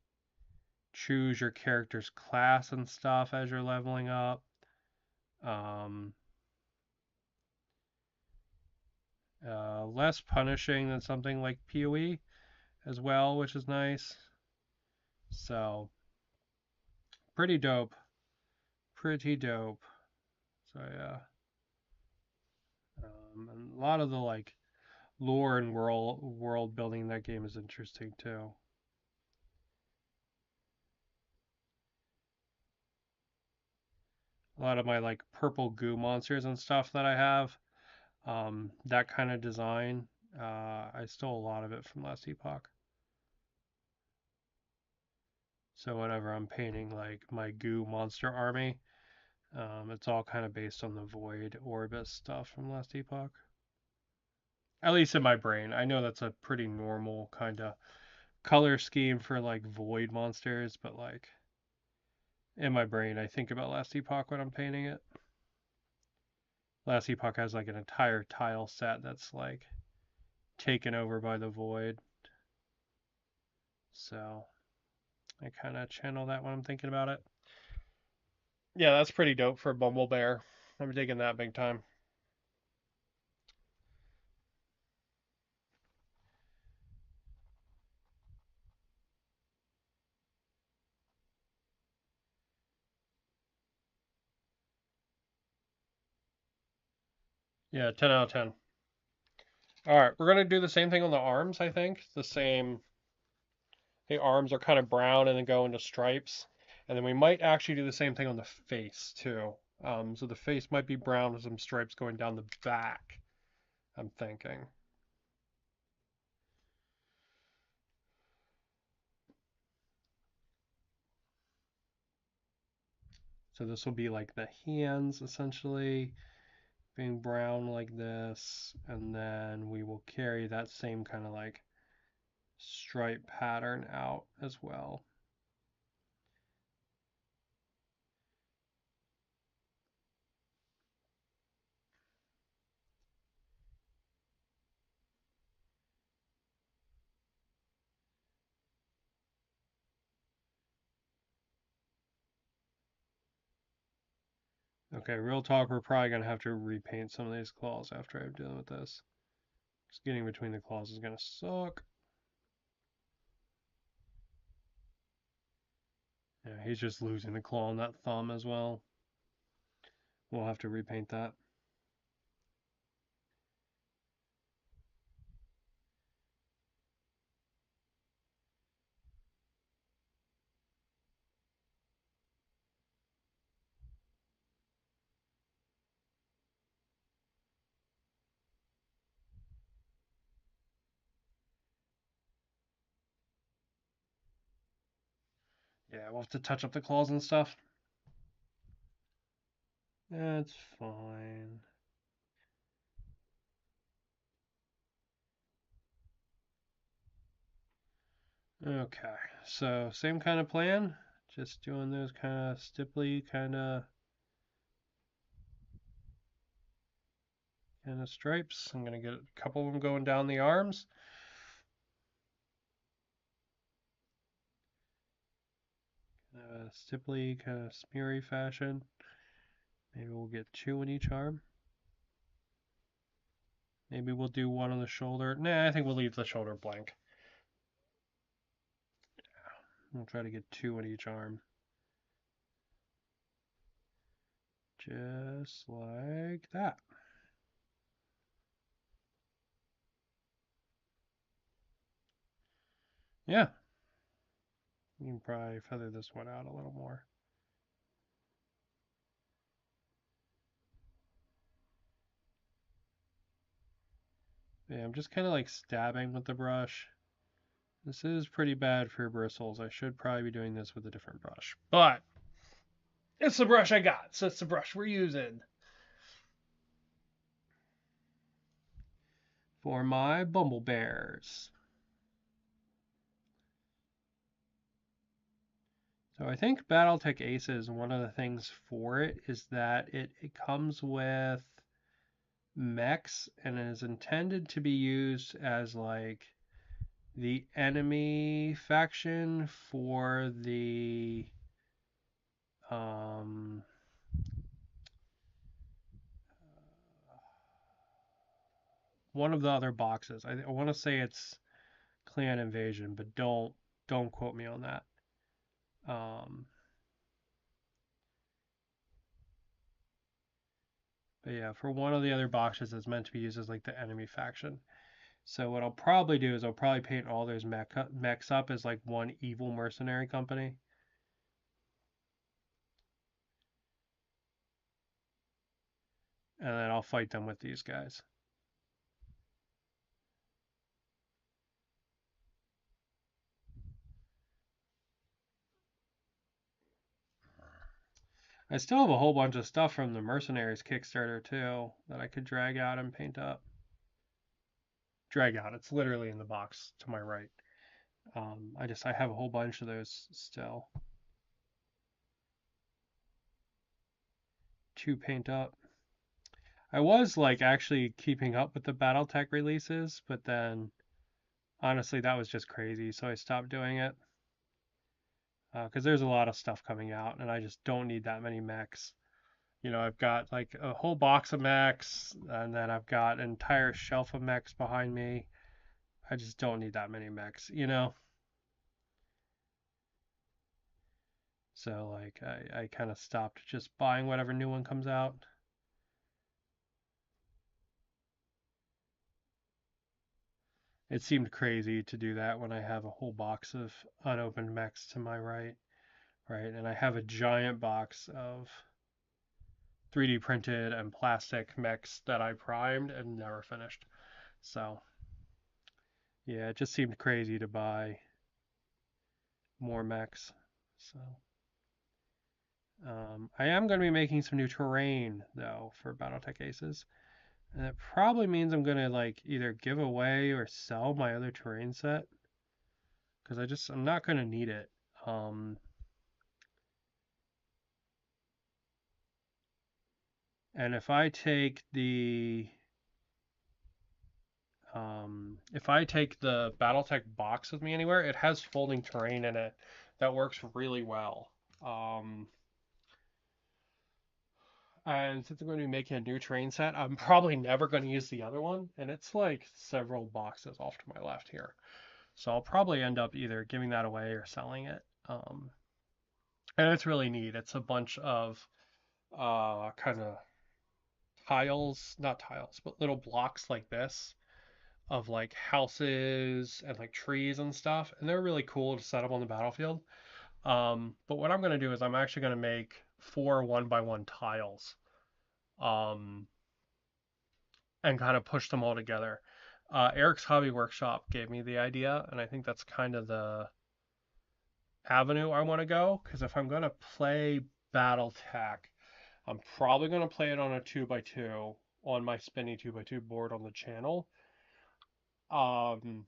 choose your character's class and stuff as you're leveling up. Um, Less punishing than something like PoE as well, which is nice. So pretty dope. Pretty dope. So yeah. And a lot of the like lore and world building in that game is interesting too. A lot of my like purple goo monsters and stuff that I have, that kind of design, I stole a lot of it from Last Epoch. So whenever I'm painting like my goo monster army, it's all kind of based on the Void Orbis stuff from Last Epoch. At least in my brain. I know that's a pretty normal kind of color scheme for like Void monsters, but like in my brain, I think about Last Epoch when I'm painting it. Last Epoch has like an entire tile set that's like taken over by the Void. So I kind of channel that when I'm thinking about it. Yeah, that's pretty dope for a Bumble Bear. I'm digging that big time. Yeah, 10 out of 10. All right, we're going to do the same thing on the arms, I think. The same. The arms are kind of brown and then go into stripes. And then we might actually do the same thing on the face, too. So the face might be brown with some stripes going down the back, I'm thinking. So this will be like the hands, essentially, being brown like this. And then we will carry that same kind of like stripe pattern out as well. Okay, real talk, we're probably going to have to repaint some of these claws after I'm done with this. Because getting between the claws is going to suck. Yeah, he's just losing the claw on that thumb as well. We'll have to repaint that. Yeah, we'll have to touch up the claws and stuff. That's fine. Okay, so same kind of plan. Just doing those kind of stipply kind of stripes. I'm gonna get a couple of them going down the arms. Stipply kind of smeary fashion. Maybe we'll get 2 in each arm. Maybe we'll do 1 on the shoulder. Nah, I think we'll leave the shoulder blank. We'll try to get 2 in each arm. Just like that. Yeah. You can probably feather this one out a little more. Yeah, I'm just kind of like stabbing with the brush. This is pretty bad for bristles. I should probably be doing this with a different brush. But it's the brush I got, so it's the brush we're using. For my Bumble Bears. So I think Battletech Aces, one of the things for it is that it comes with mechs and it is intended to be used as like the enemy faction for the one of the other boxes. I want to say it's Clan Invasion, but don't quote me on that. But yeah, for one of the other boxes, it's meant to be used as like the enemy faction. So what I'll probably do is I'll probably paint all those mechs up as like one evil mercenary company. And then I'll fight them with these guys. I still have a whole bunch of stuff from the Mercenaries Kickstarter too that I could drag out and paint up. Drag out, it's literally in the box to my right. I have a whole bunch of those still to paint up. I was like actually keeping up with the BattleTech releases, but then honestly that was just crazy, so I stopped doing it. Because there's a lot of stuff coming out, and I just don't need that many mechs. You know, I've got like a whole box of mechs, and then I've got an entire shelf of mechs behind me. I just don't need that many mechs, you know? So, like, I kind of stopped just buying whatever new one comes out. It seemed crazy to do that when I have a whole box of unopened mechs to my right, right? And I have a giant box of 3D printed and plastic mechs that I primed and never finished. So, yeah, it just seemed crazy to buy more mechs. So, I am going to be making some new terrain though for BattleTech Aces, and it probably means I'm going to like either give away or sell my other terrain set because I'm not going to need it. Um, and if I take the BattleTech box with me anywhere, it has folding terrain in it that works really well. And since I'm going to be making a new terrain set, I'm probably never going to use the other one, and it's like several boxes off to my left here. So I'll probably end up either giving that away or selling it. And it's really neat. It's a bunch of kind of tiles, not tiles, but little blocks like this of like houses and like trees and stuff, and they're really cool to set up on the battlefield. But what I'm going to do is I'm actually going to make 4 1x1 tiles. Um, and kind of push them all together. Eric's Hobby Workshop gave me the idea, and I think that's kind of the avenue I want to go, because if I'm going to play battletech, I'm probably going to play it on a 2x2 on my spinny 2x2 board on the channel. Um,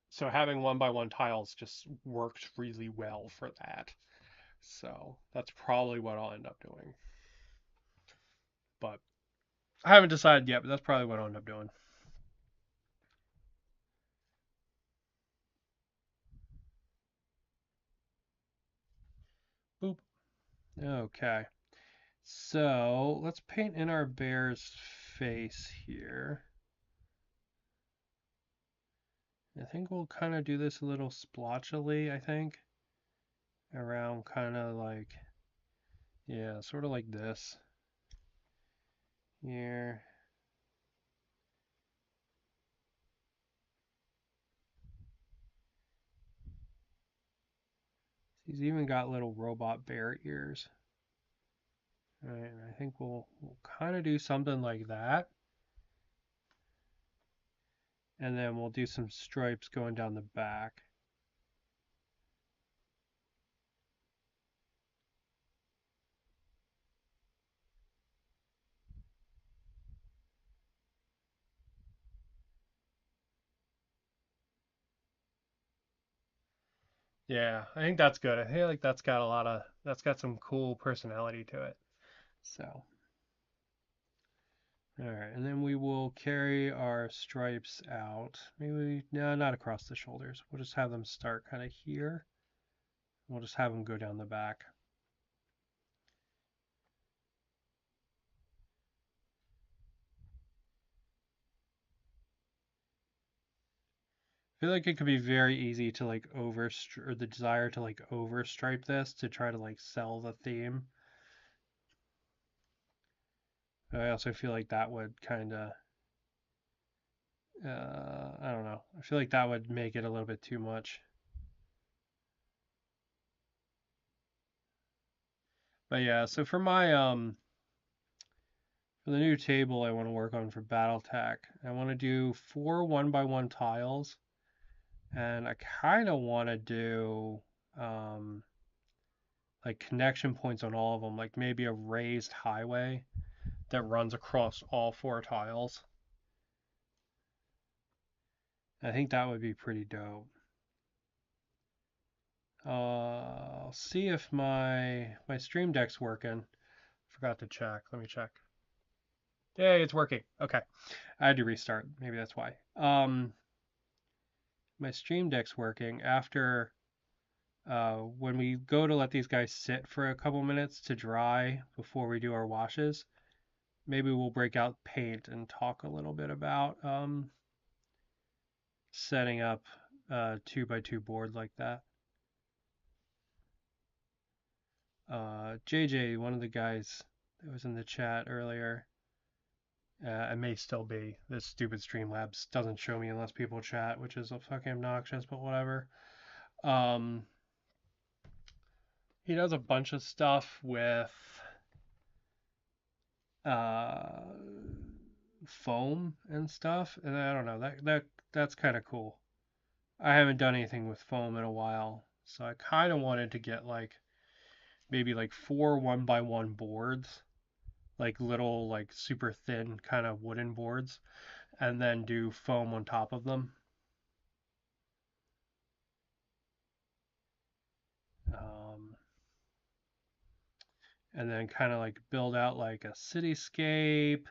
so having 1x1 tiles just works really well for that. So that's probably what I'll end up doing. But I haven't decided yet, but that's probably what I'll end up doing. Boop. Okay. So let's paint in our bear's face here. I think we'll kind of do this a little splotchily, I think. Around kind of like, yeah, sort of like this. Here. He's even got little robot bear ears. All right, I think we'll kind of do something like that. And then we'll do some stripes going down the back. Yeah, I think that's good. I feel like that's got some cool personality to it. So, all right, and then we will carry our stripes out. Maybe, no, not across the shoulders. We'll just have them start kind of here. We'll just have them go down the back. I feel like it could be very easy to like or the desire to like overstripe this to try to like sell the theme. But I also feel like that would kind of, I don't know. I feel like that would make it a little bit too much. But yeah, so for the new table I want to work on for battletech, I want to do 4 1x1 tiles, and I kind of want to do um, like connection points on all of them, like maybe a raised highway that runs across all 4 tiles. I think that would be pretty dope. I'll see if my stream deck's working. Forgot to check. Let me check. Yay, it's working. Okay. I had to restart. Maybe that's why. My stream deck's working after when we go to let these guys sit for a couple minutes to dry before we do our washes. Maybe we'll break out paint and talk a little bit about setting up a 2x2 board like that. JJ, one of the guys that was in the chat earlier, it may still be. This stupid Streamlabs doesn't show me unless people chat, which is fucking obnoxious, but whatever. Um, he does a bunch of stuff with uh, foam and stuff, and I don't know, that's kind of cool. I haven't done anything with foam in a while, so I kind of wanted to get like maybe like 4 1x1 boards, like little like super thin kind of wooden boards, and then do foam on top of them. Um, and then kind of like build out like a cityscape,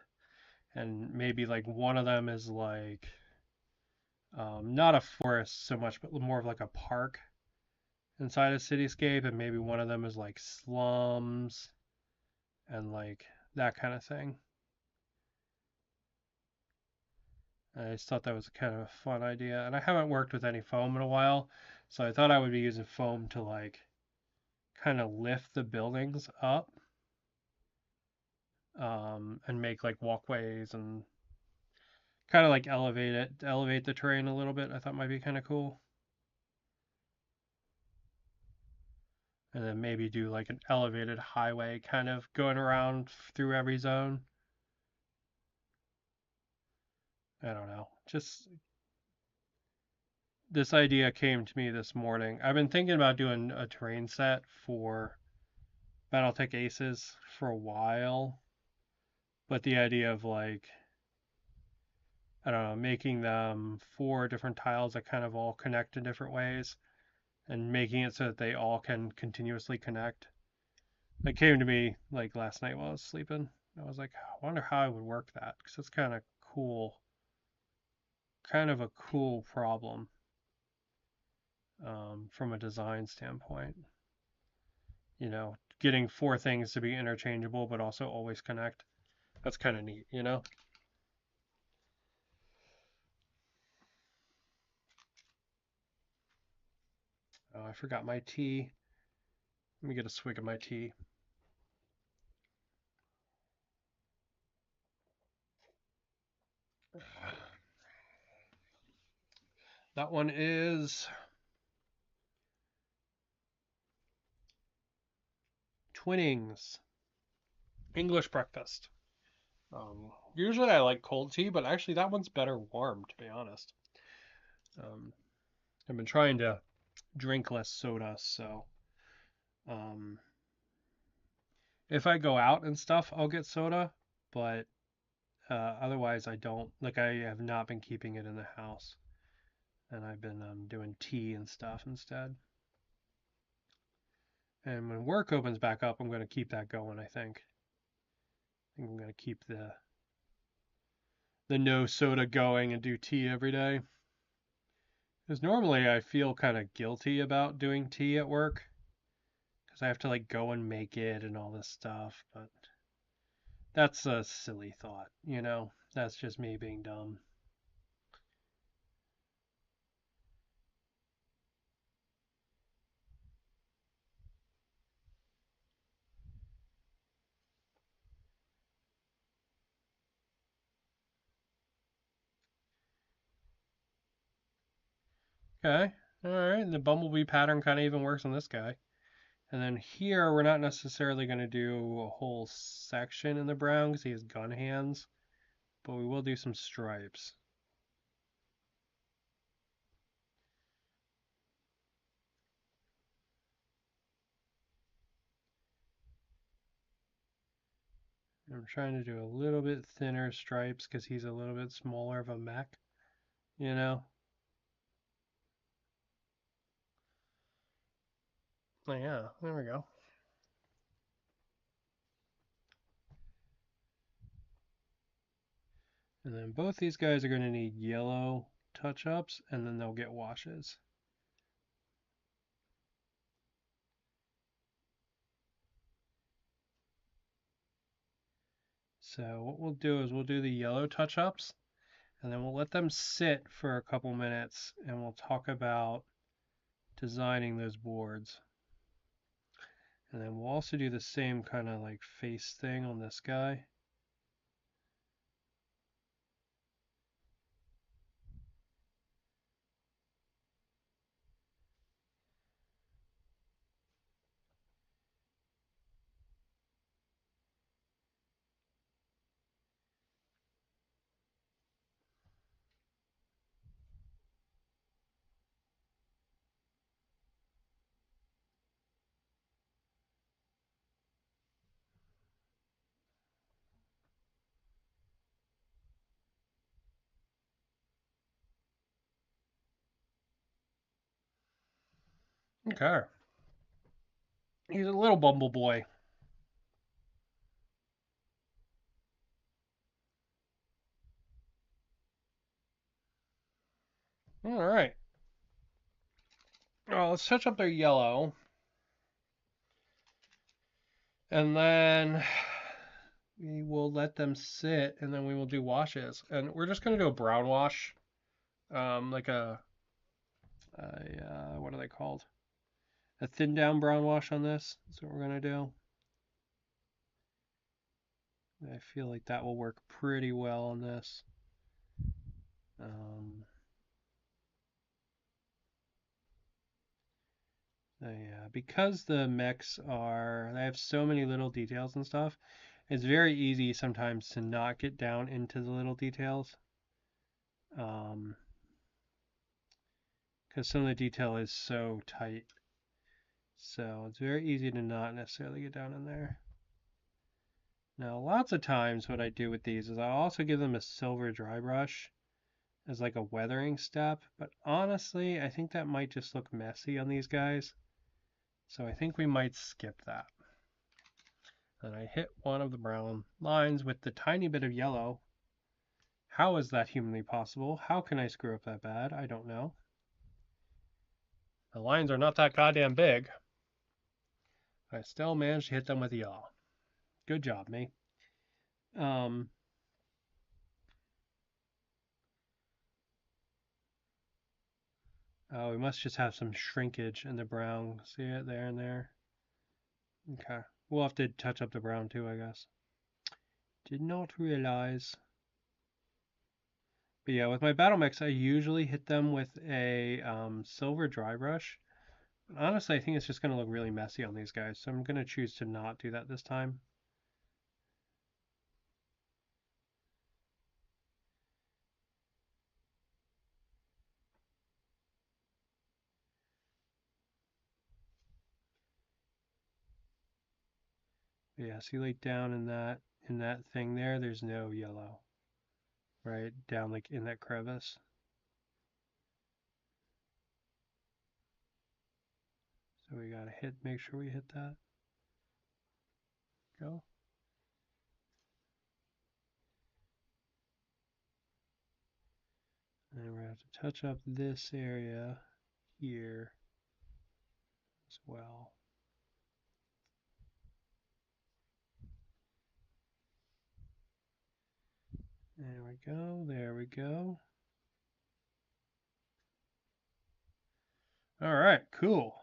and maybe like one of them is like not a forest so much, but more of like a park inside a cityscape, and maybe one of them is like slums and like that kind of thing. I just thought that was kind of a fun idea, and I haven't worked with any foam in a while, so I thought I would be using foam to like kind of lift the buildings up and make like walkways and kind of like elevate the terrain a little bit. I thought might be kind of cool. And then maybe do like an elevated highway kind of going around through every zone. I don't know. Just this idea came to me this morning. I've been thinking about doing a terrain set for Battletech Aces for a while, but the idea of like, I don't know, making them 4 different tiles that kind of all connect in different ways and making it so that they all can continuously connect. It came to me like last night while I was sleeping. I was like, I wonder how I would work that because it's kind of a cool problem from a design standpoint. You know, getting 4 things to be interchangeable but also always connect. That's kind of neat, you know? Oh, I forgot my tea. Let me get a swig of my tea. That one is Twinnings English breakfast. Usually I like cold tea, but actually that one's better warm, to be honest. Um, I've been trying to drink less soda, so um, if I go out and stuff, I'll get soda, but otherwise I don't. Like I have not been keeping it in the house, and I've been doing tea and stuff instead. And when work opens back up, I'm going to keep that going. I think I'm going to keep the no soda going and do tea every day. Because normally I feel kind of guilty about doing tea at work because I have to like go and make it and all this stuff. But that's a silly thought, you know? That's just me being dumb. Okay. All right. And the bumblebee pattern kind of even works on this guy. And then here, we're not necessarily going to do a whole section in the brown because he has gun hands, but we will do some stripes. I'm trying to do a little bit thinner stripes because he's a little bit smaller of a mech, you know? Oh, yeah, there we go. And then both these guys are going to need yellow touch-ups, and then they'll get washes. So what we'll do is we'll do the yellow touch-ups, and then we'll let them sit for a couple minutes, and we'll talk about designing those boards. And then we'll also do the same kind of like face thing on this guy. Okay. He's a little bumble boy. All right. Well, let's touch up their yellow. And then we will let them sit and then we will do washes. And we're just going to do a brown wash. Like what are they called? A thin down brown wash on this. That's what we're going to do. I feel like that will work pretty well on this. Um, because the mechs they have so many little details and stuff, it's very easy sometimes to not get down into the little details. Um, because some of the detail is so tight. So it's very easy to not necessarily get down in there. Now, lots of times what I do with these is I'll also give them a silver dry brush as like a weathering step, but honestly, I think that might just look messy on these guys. So I think we might skip that. And I hit one of the brown lines with the tiny bit of yellow. How is that humanly possible? How can I screw up that bad? I don't know. The lines are not that goddamn big. I still managed to hit them with the yellow. Good job, me. Oh, we must just have some shrinkage in the brown. See it there and there? Okay. We'll have to touch up the brown too, I guess. Did not realize. But yeah, with my battle mix, I usually hit them with a silver dry brush. Honestly, I think it's just going to look really messy on these guys, so I'm going to choose to not do that this time. But yeah, see like down in that thing there, there's no yellow. Right? Down like in that crevice. So we gotta make sure we hit that. Go. And we're gonna have to touch up this area here as well. There we go, there we go. All right, cool.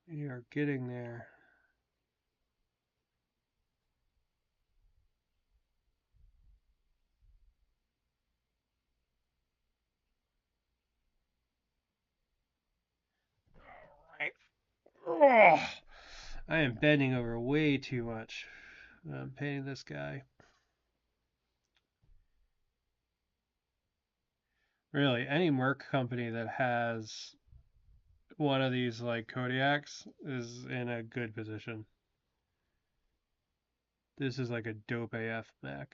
We are getting there. All right. Oh, I am bending over way too much. I'm painting this guy. Really, any Merc company that has one of these like Kodiaks is in a good position. This is like a dope AF mech.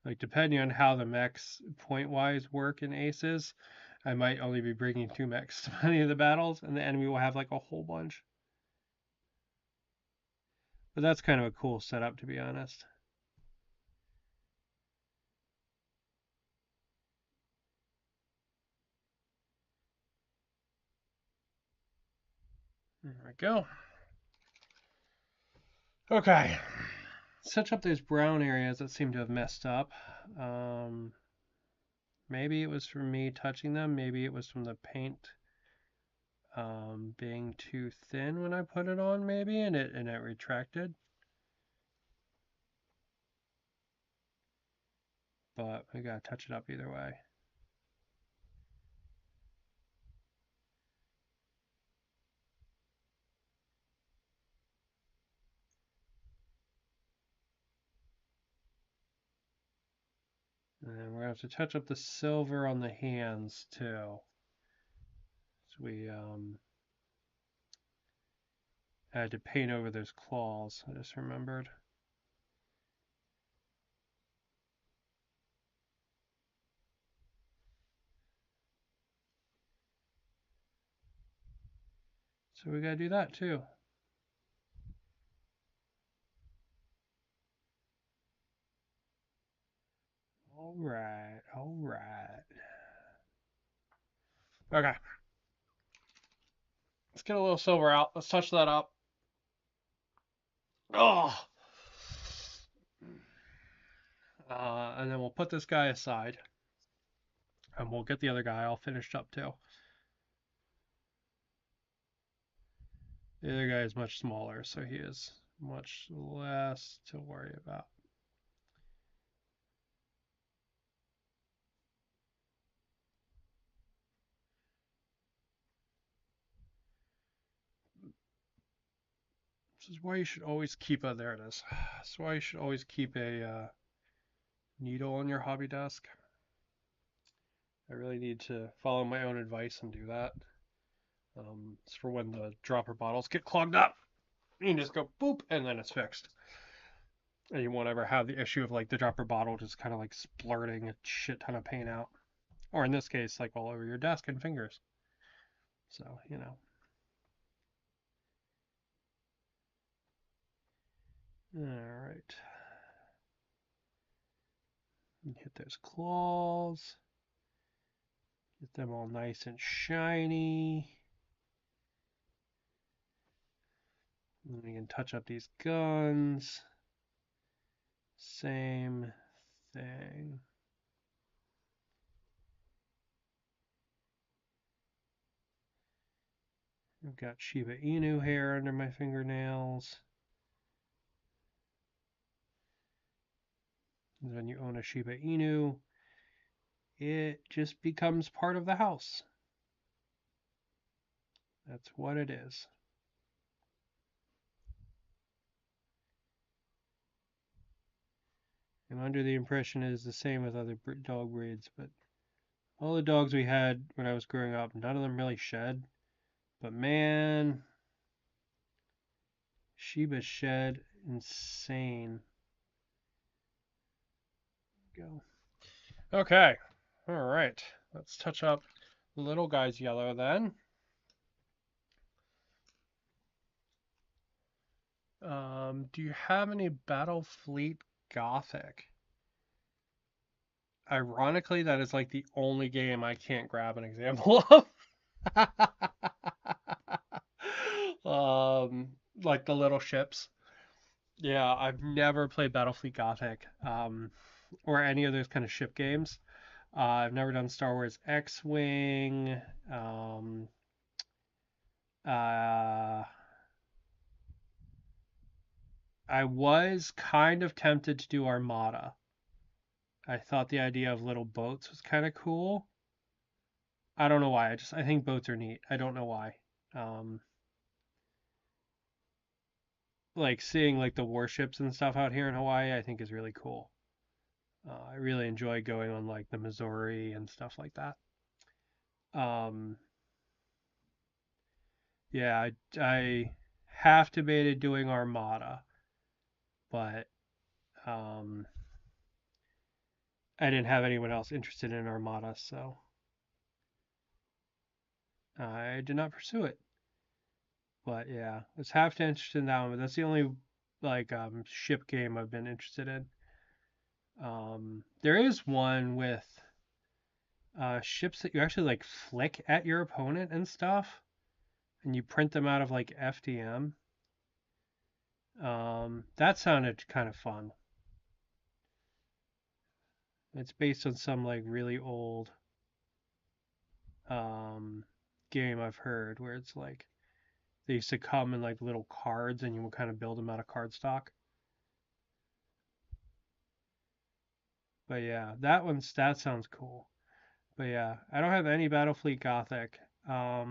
Like depending on how the mechs point-wise work in Aces, I might only be bringing 2 mechs to many of the battles, and the enemy will have like a whole bunch. But that's kind of a cool setup, to be honest. There we go. Okay. Set up those brown areas that seem to have messed up. Maybe it was from me touching them. Maybe it was from the paint being too thin when I put it on, maybe, and it retracted. But we gotta touch it up either way. And we're gonna have to touch up the silver on the hands too. So we had to paint over those claws. I just remembered. So we gotta do that too. All right, all right. Okay. Let's get a little silver out. Let's touch that up. Oh. And then we'll put this guy aside. And we'll get the other guy all finished up too. The other guy is much smaller, so he has much less to worry about. This is why you should always keep a, there it is. This is why you should always keep a needle on your hobby desk. I really need to follow my own advice and do that. It's for when the dropper bottles get clogged up. You can just go boop and then it's fixed. And you won't ever have the issue of like the dropper bottle just kind of like splurting a shit ton of paint out. Or in this case, like all over your desk and fingers. So, you know. Alright. Hit those claws. Get them all nice and shiny. And we can touch up these guns. Same thing. I've got Shiba Inu hair under my fingernails. And when you own a Shiba Inu, it just becomes part of the house. That's what it is. I'm under the impression it is the same with other dog breeds, but all the dogs we had when I was growing up, none of them really shed. But man, Shiba shed insane. Go. Okay. All right. Let's touch up the little guy's yellow then. Do you have any Battlefleet Gothic? Ironically, that is like the only game I can't grab an example of. Like the little ships. Yeah, I've never played Battlefleet Gothic, or any of those kind of ship games. I've never done Star Wars X-Wing. Uh, I was kind of tempted to do Armada. I thought the idea of little boats was kind of cool. I don't know why. I think boats are neat. I don't know why. Um, like seeing like the warships and stuff out here in Hawaii, I think is really cool. I really enjoy going on like the Missouri and stuff like that. Um, yeah, I half debated doing Armada, but um, I didn't have anyone else interested in Armada, so I did not pursue it. But yeah, I was half interested in that one, but that's the only like ship game I've been interested in. There is one with ships that you actually like flick at your opponent and stuff, and you print them out of like FDM. That sounded kind of fun. It's based on some like really old um, game I've heard where it's like they used to come in like little cards and you would kind of build them out of cardstock. But yeah, that sounds cool. But yeah, I don't have any Battlefleet Gothic. I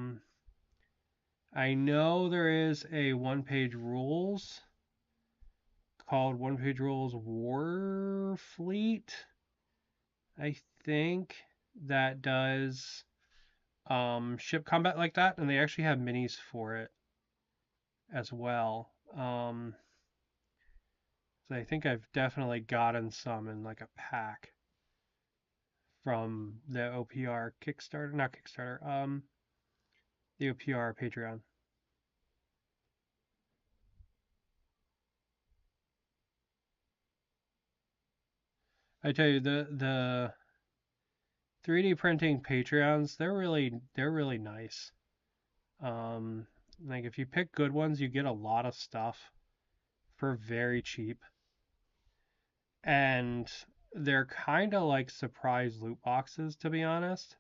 know there is a one-page rules called One Page Rules Warfleet. I think that does ship combat like that, and they actually have minis for it as well. So I think I've definitely gotten some in like a pack from the OPR Kickstarter, not Kickstarter, the OPR Patreon. I tell you, the 3D printing Patreons, they're really nice. Um, like if you pick good ones, you get a lot of stuff for very cheap, and they're kind of like surprise loot boxes, to be honest.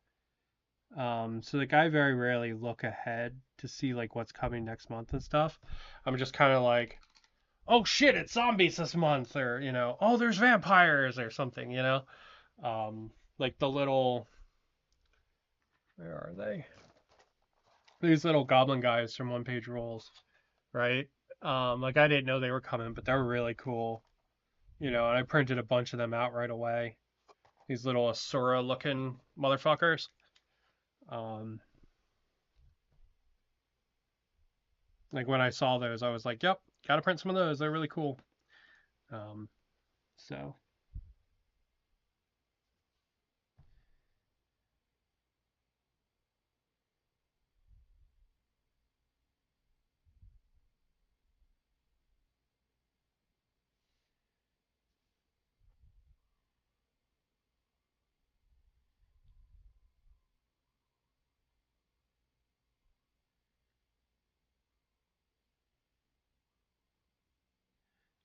So like I very rarely look ahead to see like what's coming next month and stuff. I'm just kind of like, oh shit, it's zombies this month, or oh there's vampires or something, like the little, where are they? These little goblin guys from one page rules, right? Like I didn't know they were coming, but they're really cool, and I printed a bunch of them out right away. These little Asura looking motherfuckers. Um, like when I saw those, I was like, yep, gotta print some of those. They're really cool. Um, so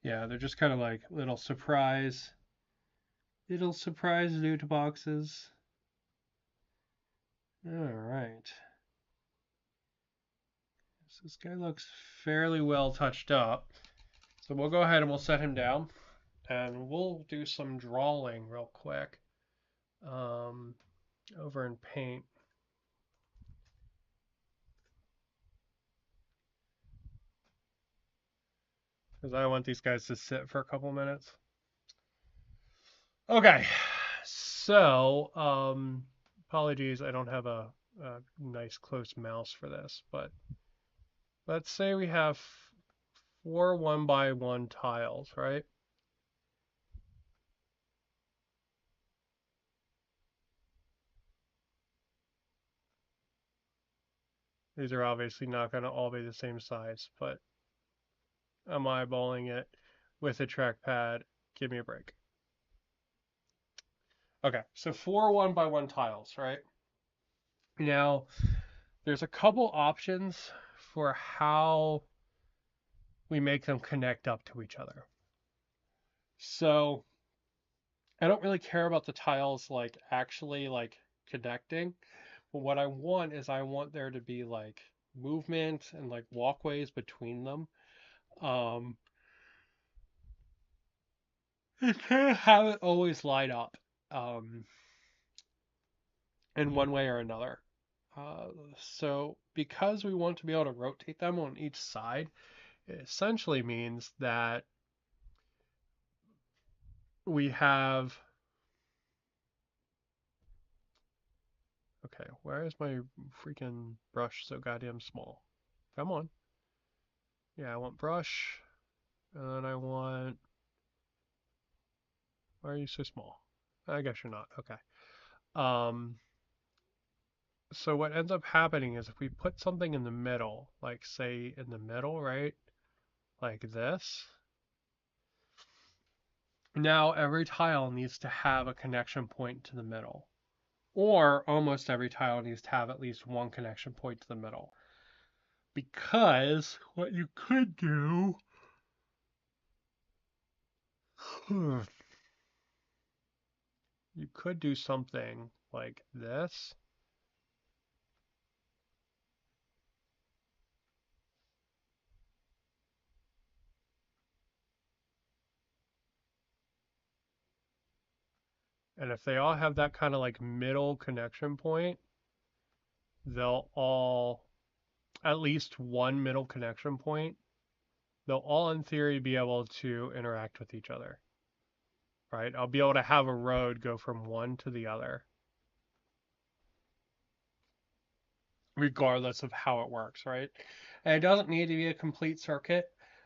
yeah, they're just kind of like little surprise loot boxes. All right. So this guy looks fairly well touched up. So we'll go ahead and we'll set him down and we'll do some drawing real quick um, over in Paint. Because I want these guys to sit for a couple minutes. Okay, so apologies, I don't have a nice close mouse for this, but let's say we have 4 1x1 tiles, right? These are obviously not going to all be the same size, but I'm eyeballing it with a trackpad. Give me a break. Okay, so 4 1x1 tiles, right? Now, there's a couple options for how we make them connect up to each other. So, I don't really care about the tiles like actually like connecting, but what I want is I want there to be like movement and like walkways between them. Um, and kind of have it always light up in one way or another. So because we want to be able to rotate them on each side, it essentially means that we have. Okay, where is my freaking brush so goddamn small? Come on. Yeah, I want brush, and I want. Why are you so small? I guess you're not. Okay. Um, so what ends up happening is if we put something in the middle, like say in the middle, right? Like this. Now every tile needs to have a connection point to the middle. Or almost every tile needs to have at least one connection point to the middle. Because what you could do you could do something like this. And if they all have that kind of like middle connection point, they'll all, at least one middle connection point, they'll all in theory be able to interact with each other, right? I'll be able to have a road go from one to the other, regardless of how it works, right? And it doesn't need to be a complete circuit,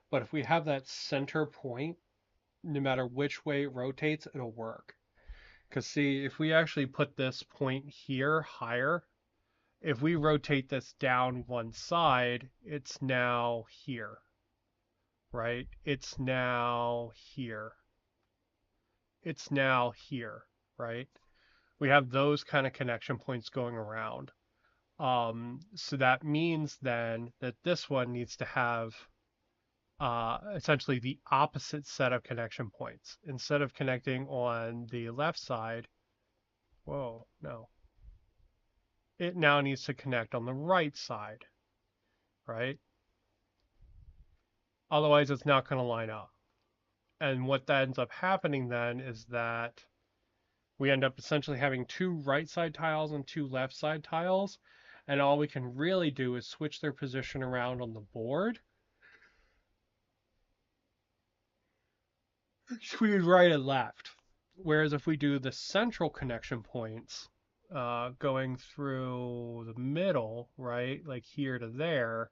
but if we have that center point, no matter which way it rotates, it'll work. Because see, if we actually put this point here higher, if we rotate this down one side, it's now here, right? It's now here. It's now here, right? We have those kind of connection points going around. So that means then that this one needs to have essentially the opposite set of connection points. Instead of connecting on the left side, whoa, no. it now needs to connect on the right side, right? Otherwise, it's not going to line up. And what that ends up happening then is that we end up essentially having two right side tiles and two left side tiles. And all we can really do is switch their position around on the board between right and left. Whereas if we do the central connection points, going through the middle, right, like here to there,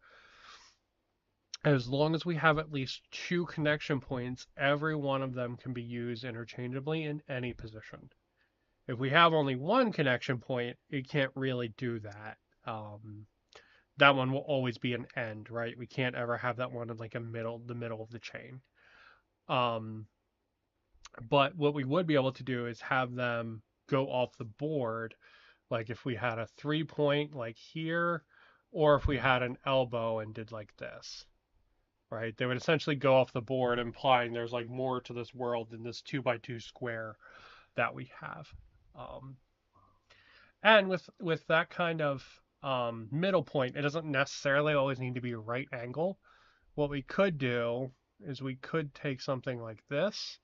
as long as we have at least two connection points, every one of them can be used interchangeably in any position. If we have only one connection point, it can't really do that. That one will always be an end, right? We can't ever have that one in like the middle of the chain. Um, but what we would be able to do is have them go off the board, like if we had a 3-point like here, or if we had an elbow and did like this, right? They would essentially go off the board, implying there's like more to this world than this 2x2 square that we have. Um, and with that kind of middle point, it doesn't necessarily always need to be a right angle. What we could do is we could take something like this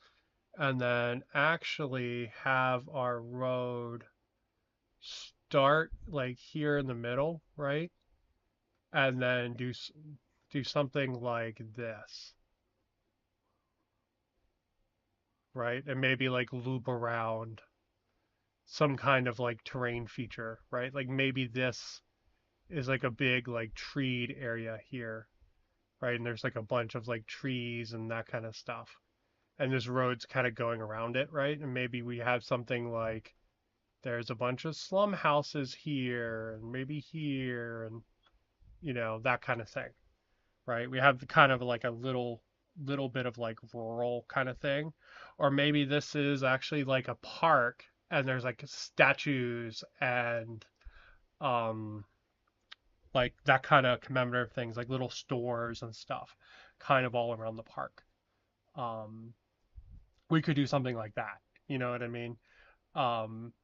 and then actually have our road start like here in the middle, right? And then do something like this, right? And maybe like loop around some kind of like terrain feature, right? Like maybe this is like a big like treed area here, right? And there's like a bunch of like trees and that kind of stuff. And this road's kind of going around it, right? And maybe we have something like there's a bunch of slum houses here and maybe here and that kind of thing, right? We have kind of like a little bit of like rural kind of thing. Or maybe this is actually like a park and there's like statues and um like that kind of commemorative things, like little stores and stuff, kind of all around the park. Um, we could do something like that. You know what I mean?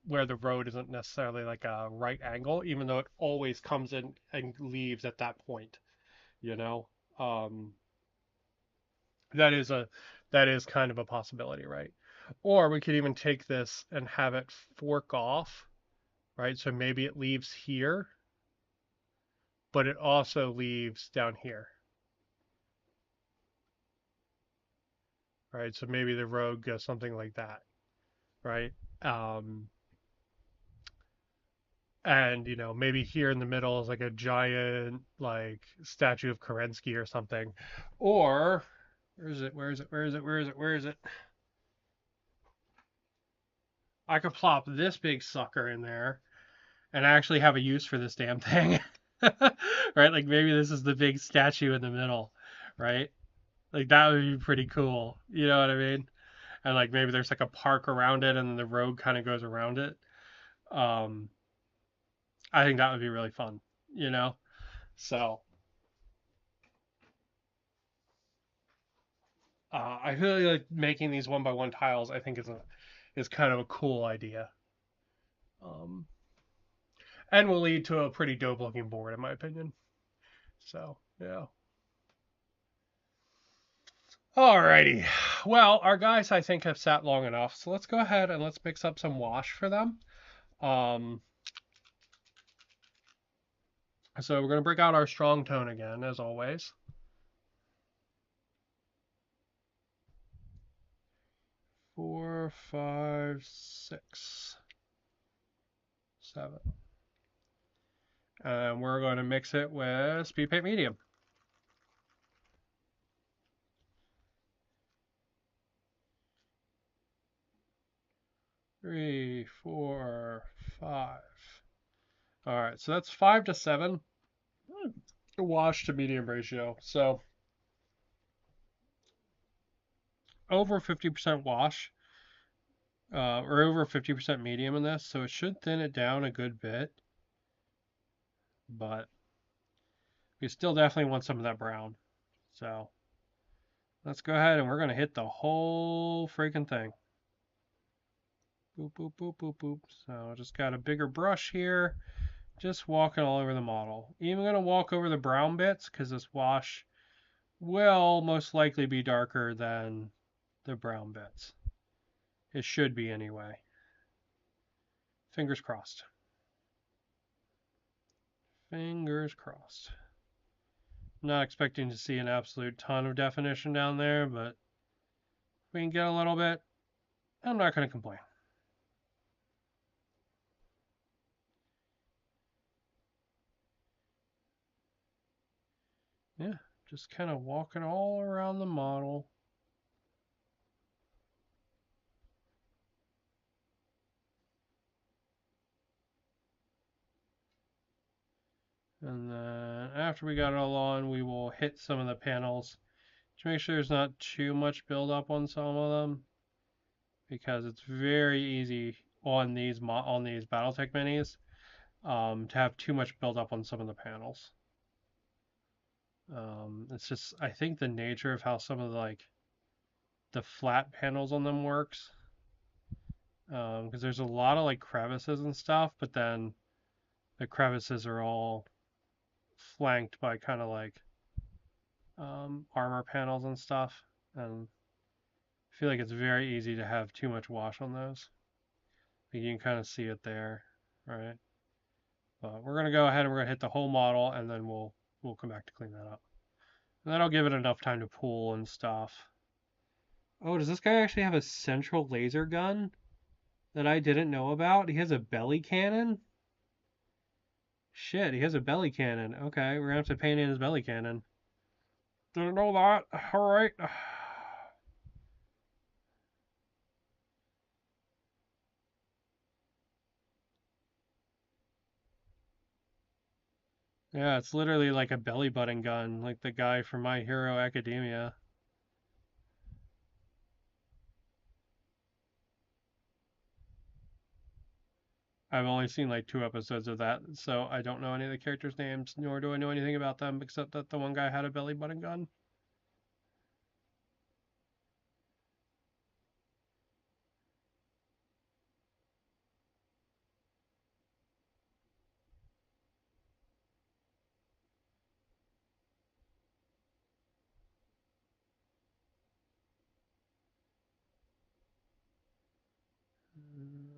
Where the road isn't necessarily like a right angle, even though it always comes in and leaves at that point. You know, um, that is a that is kind of a possibility, right? Or we could even take this and have it fork off, right? So maybe it leaves here, but it also leaves down here, right? So maybe the road goes something like that, right? Um, and maybe here in the middle is like a giant like statue of Kerensky or something, or where is it? Where is it? Where is it? Where is it? Where is it? I could plop this big sucker in there and actually have a use for this damn thing, right? Like maybe this is the big statue in the middle, right? Like that would be pretty cool. You know what I mean? And like maybe there's like a park around it and the road kind of goes around it. Um, I think that would be really fun, you know? So I really like making these 1x1 tiles. I think is kind of a cool idea, um, and will lead to a pretty dope looking board in my opinion. So yeah. Alrighty. Well, our guys I think have sat long enough, so let's go ahead and let's mix up some wash for them. Um, so we're gonna break out our strong tone again, as always. 4, 5, 6, 7. And we're going to mix it with speed paint medium. 3, 4, 5. All right, so that's 5 to 7 wash to medium ratio. So over 50% wash, or over 50% medium in this, so it should thin it down a good bit, but we still definitely want some of that brown. So let's go ahead and we're going to hit the whole freaking thing. Boop, boop, boop, boop, boop. So just got a bigger brush here. Just walking all over the model. Even going to walk over the brown bits because this wash will most likely be darker than the brown bits. It should be anyway. Fingers crossed. Fingers crossed. Not expecting to see an absolute ton of definition down there, but if we can get a little bit, I'm not going to complain. Yeah, just kind of walking all around the model. And then after we got it all on, we will hit some of the panels to make sure there's not too much buildup on some of them, because it's very easy on these BattleTech minis to have too much buildup on some of the panels. It's just, I think, the nature of how some of the flat panels on them works, because there's a lot of crevices and stuff, but then the crevices are all flanked by kind of armor panels and stuff, and I feel like it's very easy to have too much wash on those. You can kind of see it there, right? But we're gonna go ahead and we're gonna hit the whole model, and then we'll come back to clean that up. And that'll give it enough time to pool and stuff. Oh, does this guy actually have a central laser gun that I didn't know about? He has a belly cannon? Shit, he has a belly cannon. Okay, we're gonna have to paint in his belly cannon. Didn't know that. Alright. Yeah, it's literally like a belly button gun, like the guy from My Hero Academia. I've only seen like 2 episodes of that, so I don't know any of the characters' names, nor do I know anything about them, except that the one guy had a belly button gun.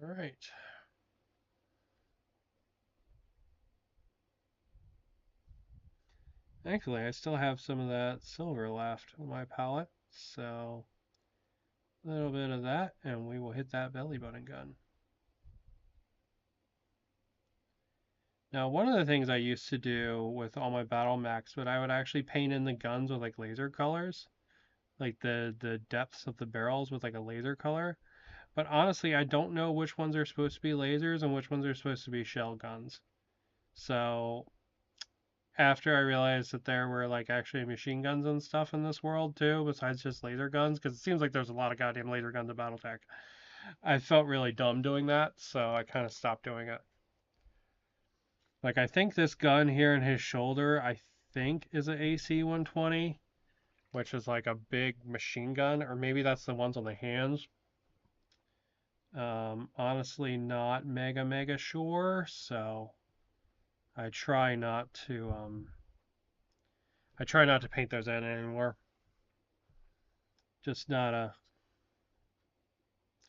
Alright. Actually, I still have some of that silver left on my palette, so a little bit of that, and we will hit that belly button gun. Now, one of the things I used to do with all my battle mechs, but I would actually paint in the guns with laser colors, like the depths of the barrels with a laser color. But honestly, I don't know which ones are supposed to be lasers and which ones are supposed to be shell guns. So after I realized that there were actually machine guns and stuff in this world too, besides just laser guns, because it seems like there's a lot of goddamn laser guns in BattleTech. I felt really dumb doing that, so I kind of stopped doing it. I think this gun here in his shoulder, I think is a AC-120, which is a big machine gun, or maybe that's the ones on the hands. Honestly, not mega sure, so I try not to paint those in anymore. Just not a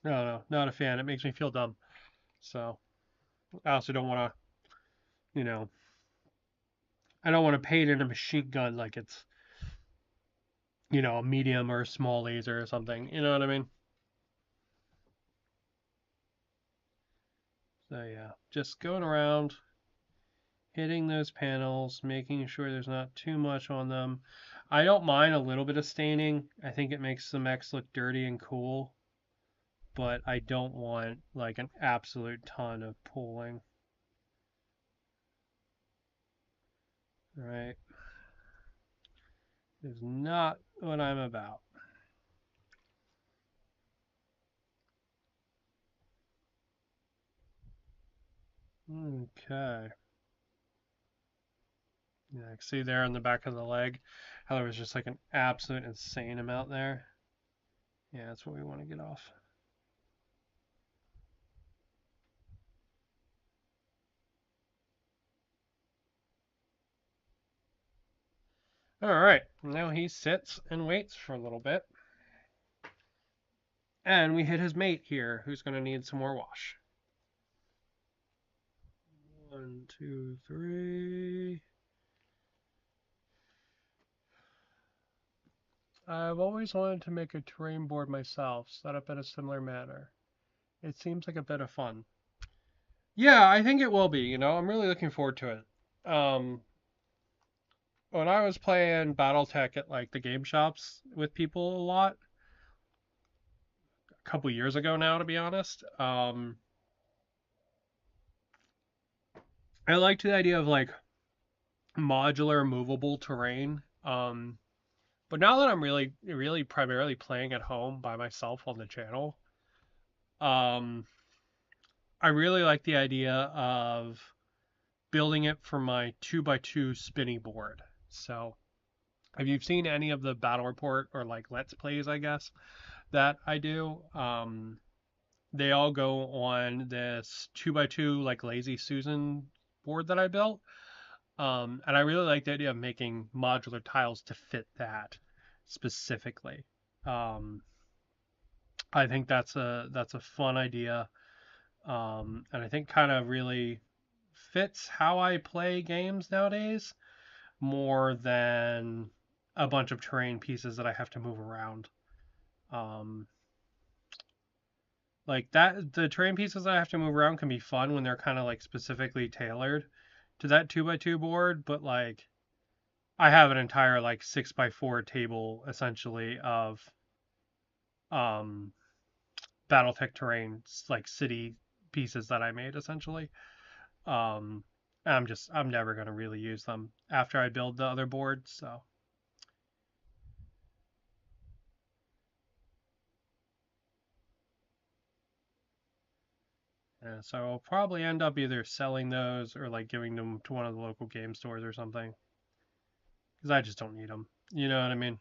no, not a fan. It makes me feel dumb. So I also don't want to, I don't want to paint in a machine gun like it's, a medium or a small laser or something. You know what I mean? So yeah, just going around, hitting those panels, making sure there's not too much on them. I don't mind a little bit of staining. I think it makes the mechs look dirty and cool, but I don't want an absolute ton of pooling. Right? Is not what I'm about. Okay. Yeah, see there on the back of the leg how there was just an absolute insane amount there. Yeah, that's what we want to get off. All right, now he sits and waits for a little bit. And we hit his mate here, who's going to need some more wash. 1, 2, 3. I've always wanted to make a terrain board myself, set up in a similar manner. It seems like a bit of fun. Yeah, I think it will be. I'm really looking forward to it. When I was playing BattleTech at like the game shops with people a lot, a couple years ago now, to be honest, I liked the idea of like modular, movable terrain. But now that I'm really, really primarily playing at home by myself on the channel, um, I really like the idea of building it for my 2x2 spinny board. So, if you've seen any of the battle report or like let's plays, I guess that I do, they all go on this 2x2 like Lazy Susan board that I built. And I really like the idea of making modular tiles to fit that specifically. Um, I think that's a fun idea, and I think kind of really fits how I play games nowadays more than a bunch of terrain pieces that I have to move around. Um, like that, the terrain pieces that I have to move around can be fun when they're kind of like specifically tailored to that 2x2 board, but like I have an entire like 6x4 table essentially of um BattleTech terrain like city pieces that I made essentially. Um, I'm never gonna really use them after I build the other boards. So yeah, so I'll probably end up either selling those or like giving them to one of the local game stores or something because I just don't need them. You know what I mean?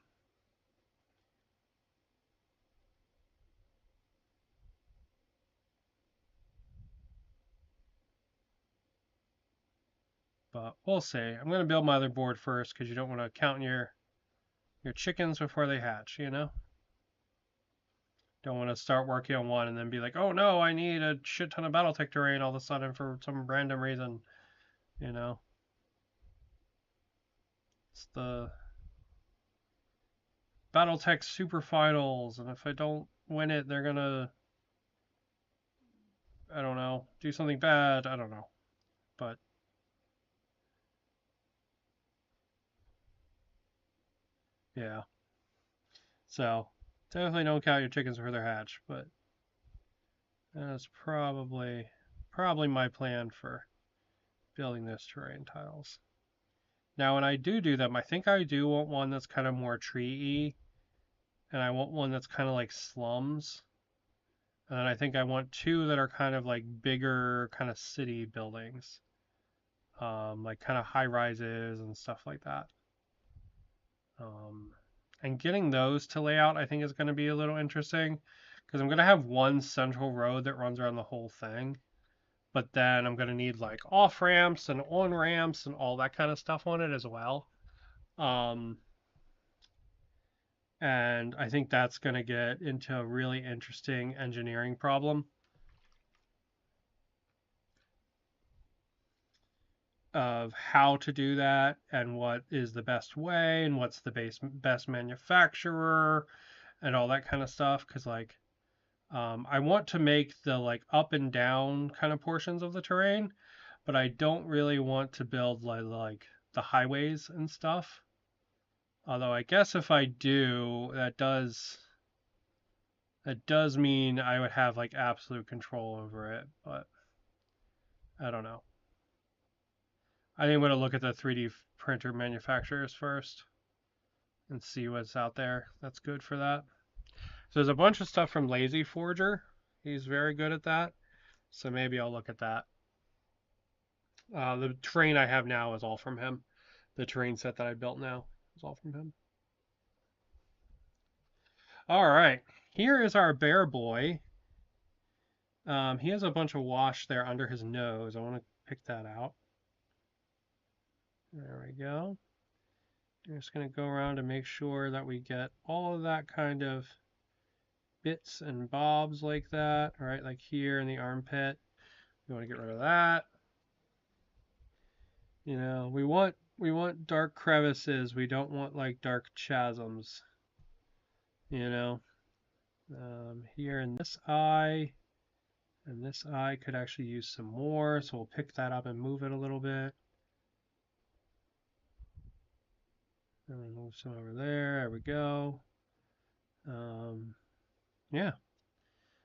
But we'll see. I'm gonna build my other board first because you don't want to count your chickens before they hatch. Don't want to start working on one and then be like, oh no, I need a shit ton of BattleTech terrain all of a sudden for some random reason. You know, it's the BattleTech Super Finals, and if I don't win it, they're gonna, I don't know, do something bad. I don't know, but yeah. So definitely don't count your chickens before they're hatched, but that's probably my plan for building those terrain tiles. Now, when I do them, I think I do want one that's kind of more tree-y, and I want one that's kind of like slums. And then I think I want two that are kind of like bigger kind of city buildings, like kind of high rises and stuff like that. Um, and getting those to lay out, I think, is going to be a little interesting because I'm going to have one central road that runs around the whole thing. But then I'm going to need like off ramps and on ramps and all that kind of stuff on it as well. Um, and I think that's going to get into a really interesting engineering problem of how to do that and what is the best way and what's the best manufacturer and all that kind of stuff. Because like I want to make the like up and down kind of portions of the terrain, but I don't really want to build like the highways and stuff. Although I guess if I do, that does mean I would have like absolute control over it, but I don't know. I think I'm going to look at the 3D printer manufacturers first and see what's out there that's good for that. So there's a bunch of stuff from Lazy Forger. He's very good at that. So maybe I'll look at that. The terrain I have now is all from him. The terrain set that I built now is all from him. All right. Here is our bear boy. He has a bunch of wash there under his nose. I want to pick that out. There we go. I'm just going to go around and make sure that we get all of that kind of bits and bobs like that, right? Like here in the armpit. We want to get rid of that. You know, we want dark crevices. We don't want like dark chasms. You know, here in this eye, and this eye could actually use some more. So we'll pick that up and move it a little bit. And we'll move some over there. There we go. Yeah,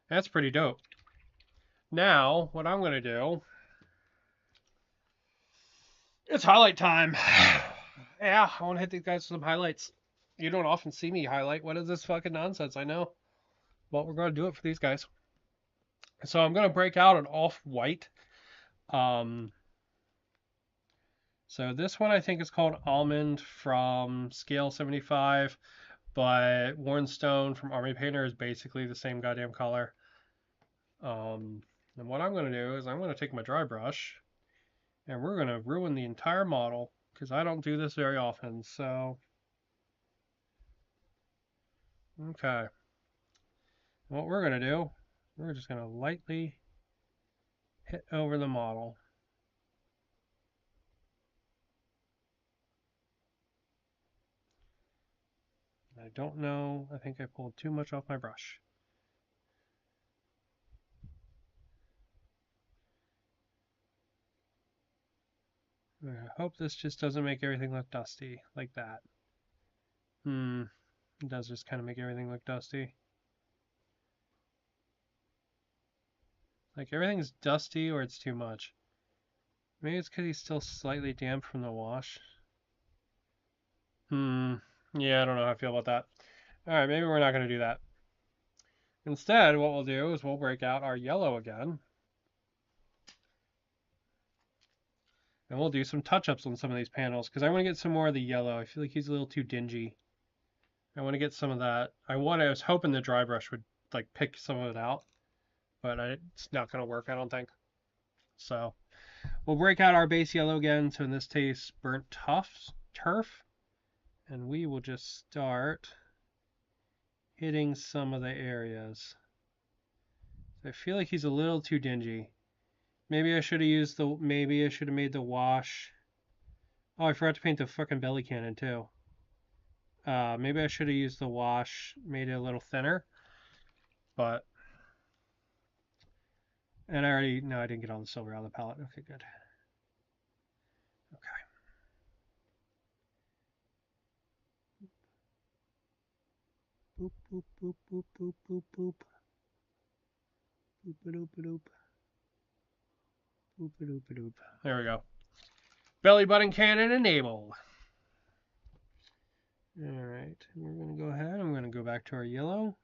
that's pretty dope. Now, what I'm going to do, it's highlight time. Yeah, I want to hit these guys with some highlights. You don't often see me highlight. What is this fucking nonsense? I know. But we're going to do it for these guys. So I'm going to break out an off-white. So this one I think is called Almond from Scale 75, but Worn Stone from Army Painter is basically the same goddamn color. And what I'm going to do is I'm going to take my dry brush and we're going to ruin the entire model because I don't do this very often. So, okay. What we're going to do, we're just going to lightly hit over the model. I don't know, I think I pulled too much off my brush. I hope this just doesn't make everything look dusty like that. It does just kind of make everything look dusty. Like everything's dusty or it's too much. Maybe it's because he's still slightly damp from the wash. Yeah, I don't know how I feel about that. Alright, maybe we're not going to do that. Instead, what we'll do is we'll break out our yellow again. And we'll do some touch-ups on some of these panels, because I want to get some more of the yellow. I feel like he's a little too dingy. I want to get some of that. I was hoping the dry brush would like pick some of it out, but it's not going to work, I don't think. So we'll break out our base yellow again. So in this case, burnt turf. And we will just start hitting some of the areas. I feel like he's a little too dingy. Maybe I should have made the wash. Oh, I forgot to paint the fucking belly cannon too. Maybe I should have used the wash, made it a little thinner. But, and I didn't get all the silver out of the palette. Okay, good. Okay. Boop, boop, boop, boop, boop, boop, boop. Boop-a-doop-a-doop. Boop-a-doop-a-doop. There we go. Belly button cannon enabled. Alright, we're going to go ahead. I'm going to go back to our yellow.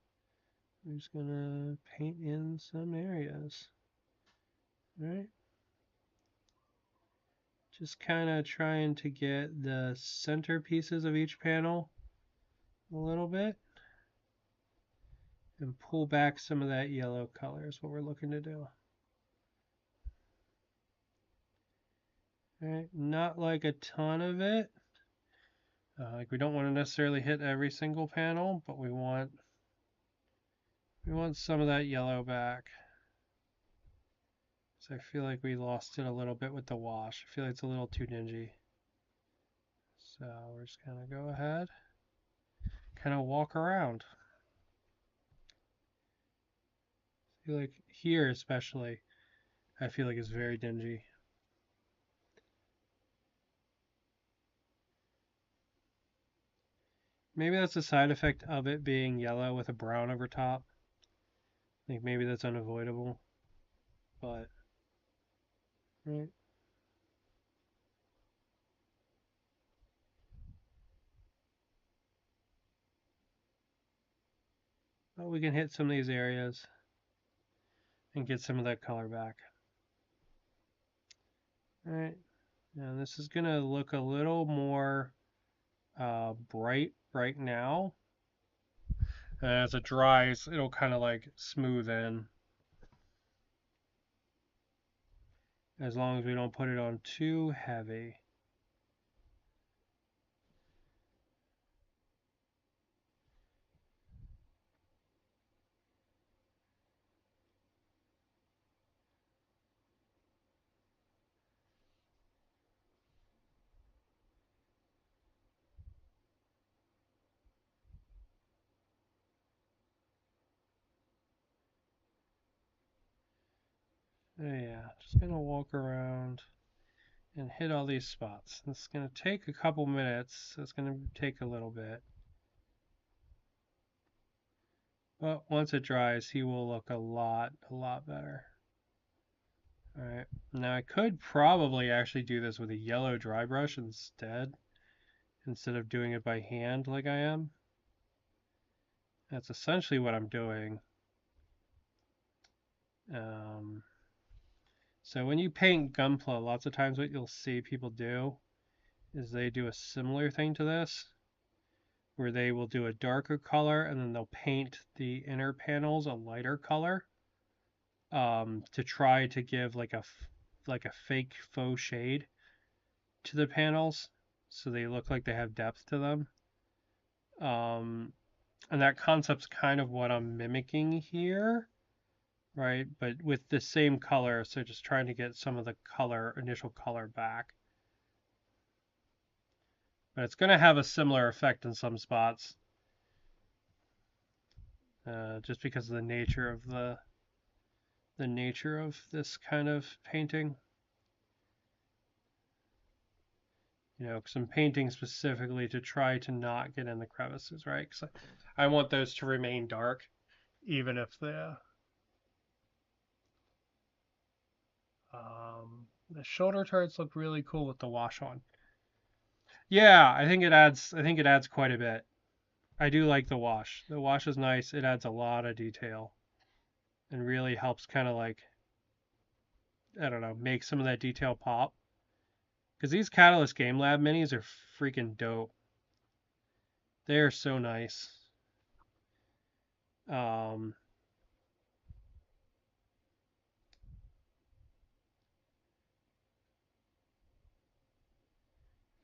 I'm just going to paint in some areas. Alright. Just kind of trying to get the center pieces of each panel a little bit. And pull back some of that yellow color is what we're looking to do. Alright, not like a ton of it. Like we don't want to necessarily hit every single panel, but we want some of that yellow back. So I feel like we lost it a little bit with the wash. I feel like it's a little too dingy. So we're just gonna go ahead, kind of walk around. I feel like here especially, I feel like it's very dingy. Maybe that's a side effect of it being yellow with a brown over top. I think maybe that's unavoidable, but right. But we can hit some of these areas and get some of that color back. Alright, now this is going to look a little more bright right now. And as it dries, it'll kind of like smooth in. As long as we don't put it on too heavy. Yeah, just gonna walk around and hit all these spots. It's gonna take a couple minutes, so it's gonna take a little bit. But once it dries, he will look a lot better. Alright, now I could probably actually do this with a yellow dry brush instead of doing it by hand like I am. That's essentially what I'm doing. So when you paint gunpla, lots of times what you'll see people do is they do a similar thing to this, where they will do a darker color and then they'll paint the inner panels a lighter color to try to give like a fake faux shade to the panels, so they look like they have depth to them. And that concept's kind of what I'm mimicking here, right? But with the same color, so just trying to get some of the initial color back. But it's going to have a similar effect in some spots, just because of the nature of this kind of painting. You know, because I'm painting specifically to try to not get in the crevices, right? Because I want those to remain dark, even if the shoulder turrets look really cool with the wash on. Yeah, I think it adds quite a bit. I do like the wash. The wash is nice. It adds a lot of detail and really helps kind of like, I don't know, make some of that detail pop. Because these Catalyst Game Lab minis are freaking dope. They are so nice. And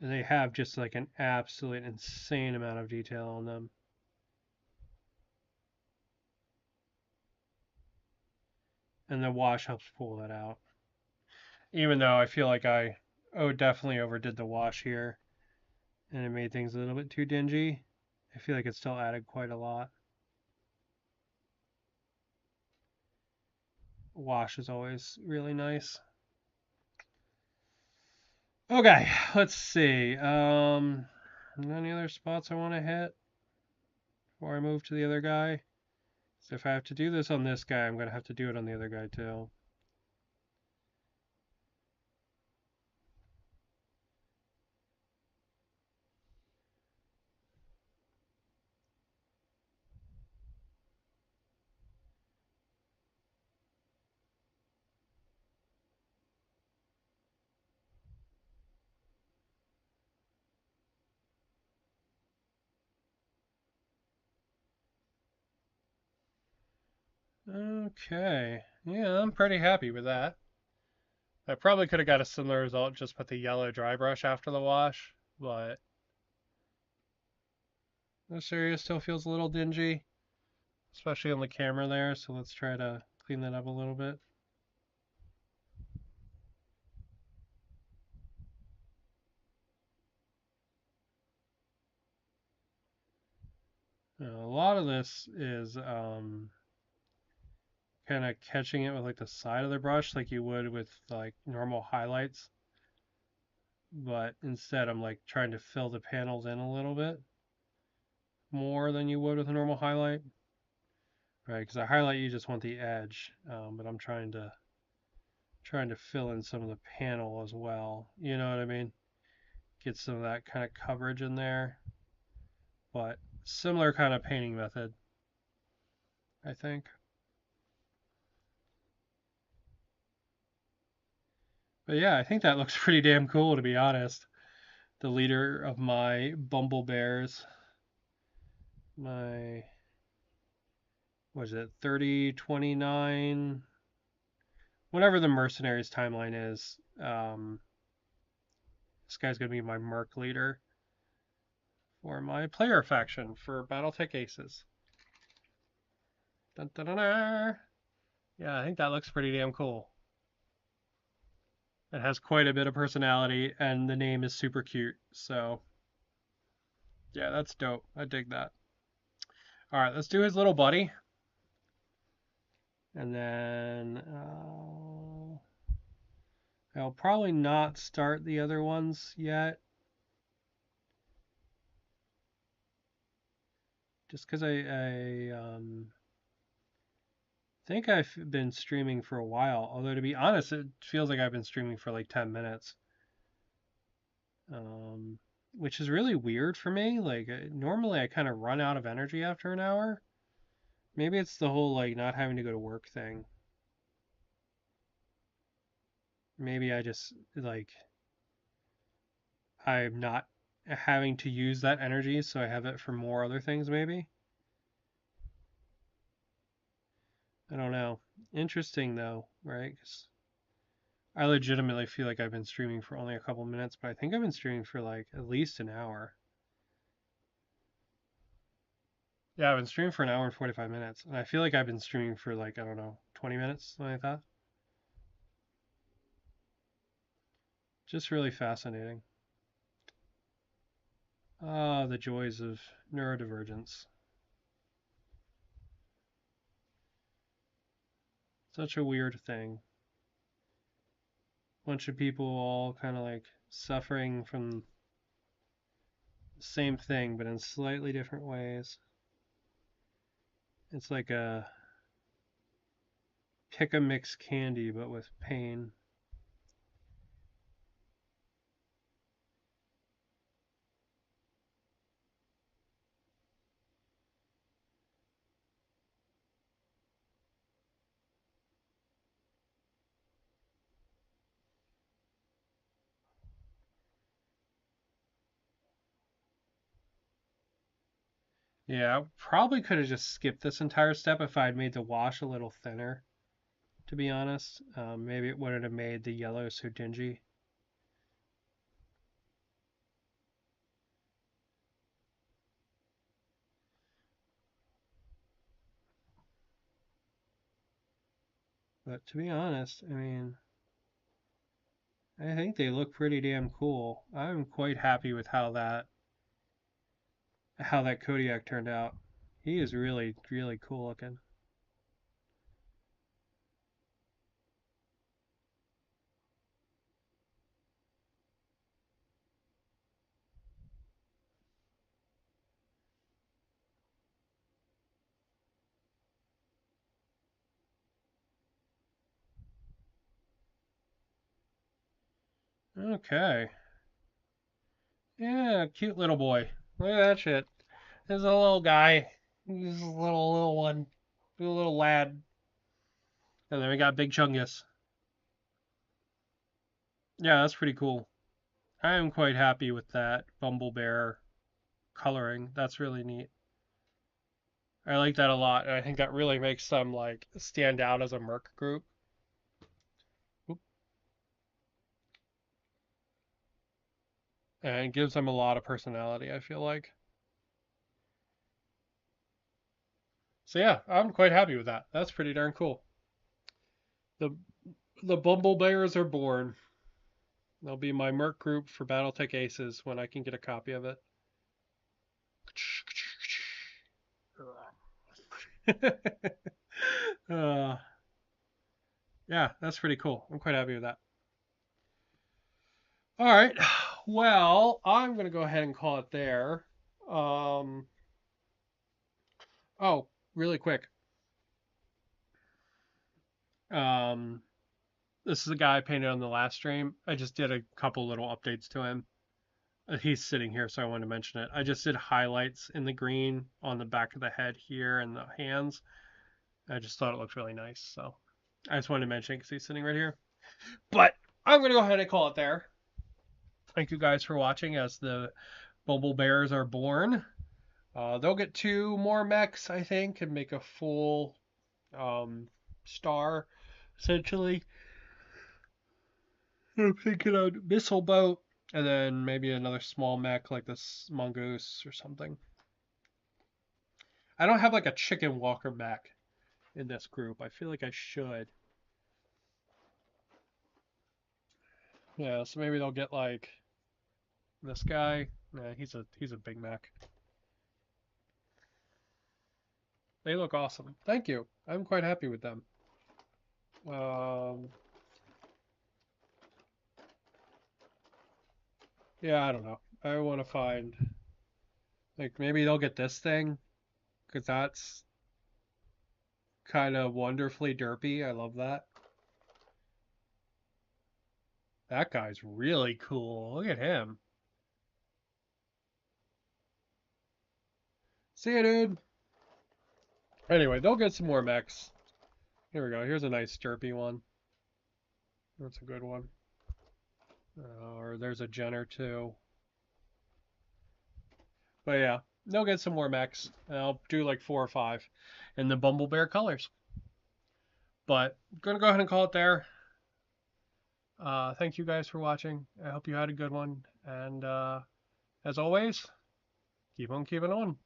they have just like an absolute insane amount of detail on them. And the wash helps pull that out. Even though I feel like I definitely overdid the wash here and it made things a little bit too dingy, I feel like it still added quite a lot. Wash is always really nice. Okay, let's see. Any other spots I want to hit before I move to the other guy? So if I have to do this on this guy, I'm going to have to do it on the other guy too. Okay, yeah, I'm pretty happy with that. I probably could have got a similar result just with the yellow dry brush after the wash, but this area still feels a little dingy, especially on the camera there, so let's try to clean that up a little bit. A lot of this is kind of catching it with like the side of the brush like you would with like normal highlights, but instead I'm like trying to fill the panels in a little bit more than you would with a normal highlight, right? Because a highlight you just want the edge, but I'm trying to fill in some of the panel as well. You know what I mean? Get some of that kind of coverage in there, but similar kind of painting method, I think. But yeah, I think that looks pretty damn cool, to be honest. The leader of my Bumble Bears, my, what is it, 3029, whatever the mercenaries timeline is. This guy's going to be my merc leader for my player faction for Battletech Aces. Dun, dun, dun, dun. Yeah, I think that looks pretty damn cool. It has quite a bit of personality, and the name is super cute. So, yeah, that's dope. I dig that. All right, let's do his little buddy. And then I'll probably not start the other ones yet. Just because I think I've been streaming for a while. Although to be honest, it feels like I've been streaming for like 10 minutes. Um, which is really weird for me. Like normally I kind of run out of energy after an hour. Maybe it's the whole like not having to go to work thing. Maybe I just like I'm not having to use that energy, so I have it for more other things maybe. I don't know. Interesting though, right? 'Cause I legitimately feel like I've been streaming for only a couple minutes, but I think I've been streaming for like at least an hour. Yeah, I've been streaming for an hour and 45 minutes, and I feel like I've been streaming for like, I don't know, 20 minutes, something like that. Just really fascinating. Ah, the joys of neurodivergence. Such a weird thing. Bunch of people all kind of like suffering from the same thing, but in slightly different ways. It's like a pick a mix candy, but with pain. Yeah, I probably could have just skipped this entire step if I had made the wash a little thinner, to be honest. Maybe it wouldn't have made the yellow so dingy. But to be honest, I mean, I think they look pretty damn cool. I'm quite happy with how that Kodiak turned out. He is really, really cool looking. Okay. Yeah, cute little boy. Look at that shit. There's a little guy. He's a little one. A little lad. And then we got Big Chungus. Yeah, that's pretty cool. I am quite happy with that Bumble Bear coloring. That's really neat. I like that a lot, and I think that really makes them like stand out as a merc group. Oop. And it gives them a lot of personality, I feel like. So yeah, I'm quite happy with that. That's pretty darn cool. The the Bumble Bears are born. They'll be my merc group for BattleTech Aces when I can get a copy of it. uh, yeah, that's pretty cool. I'm quite happy with that. All right. Well, I'm going to go ahead and call it there. Um, oh, really quick. Um, this is a guy I painted on the last stream. I just did a couple little updates to him. He's sitting here, so I wanted to mention it. I just did highlights in the green on the back of the head here and the hands. I just thought it looked really nice, so I just wanted to mention it because he's sitting right here. But I'm going to go ahead and call it there. Thank you guys for watching as the Bumble Bears are born. They'll get 2 more mechs, I think, and make a full star, essentially. I'm thinking of missile boat, and then maybe another small mech like this mongoose or something. I don't have like a chicken walker mech in this group. I feel like I should. Yeah, so maybe they'll get like this guy. Yeah, he's a big mech. They look awesome. Thank you. I'm quite happy with them. Um, Yeah, I don't know. I want to find, like, maybe they'll get this thing, because that's kind of wonderfully derpy. I love that. That guy's really cool. Look at him. See you, dude. Anyway, they'll get some more mechs. Here we go. Here's a nice derpy one. That's a good one. Or there's a gen or two. But yeah, they'll get some more mechs. I'll do like 4 or 5 in the Bumble Bear colors. But I'm gonna go ahead and call it there. Thank you guys for watching. I hope you had a good one. And as always, keep on keeping on.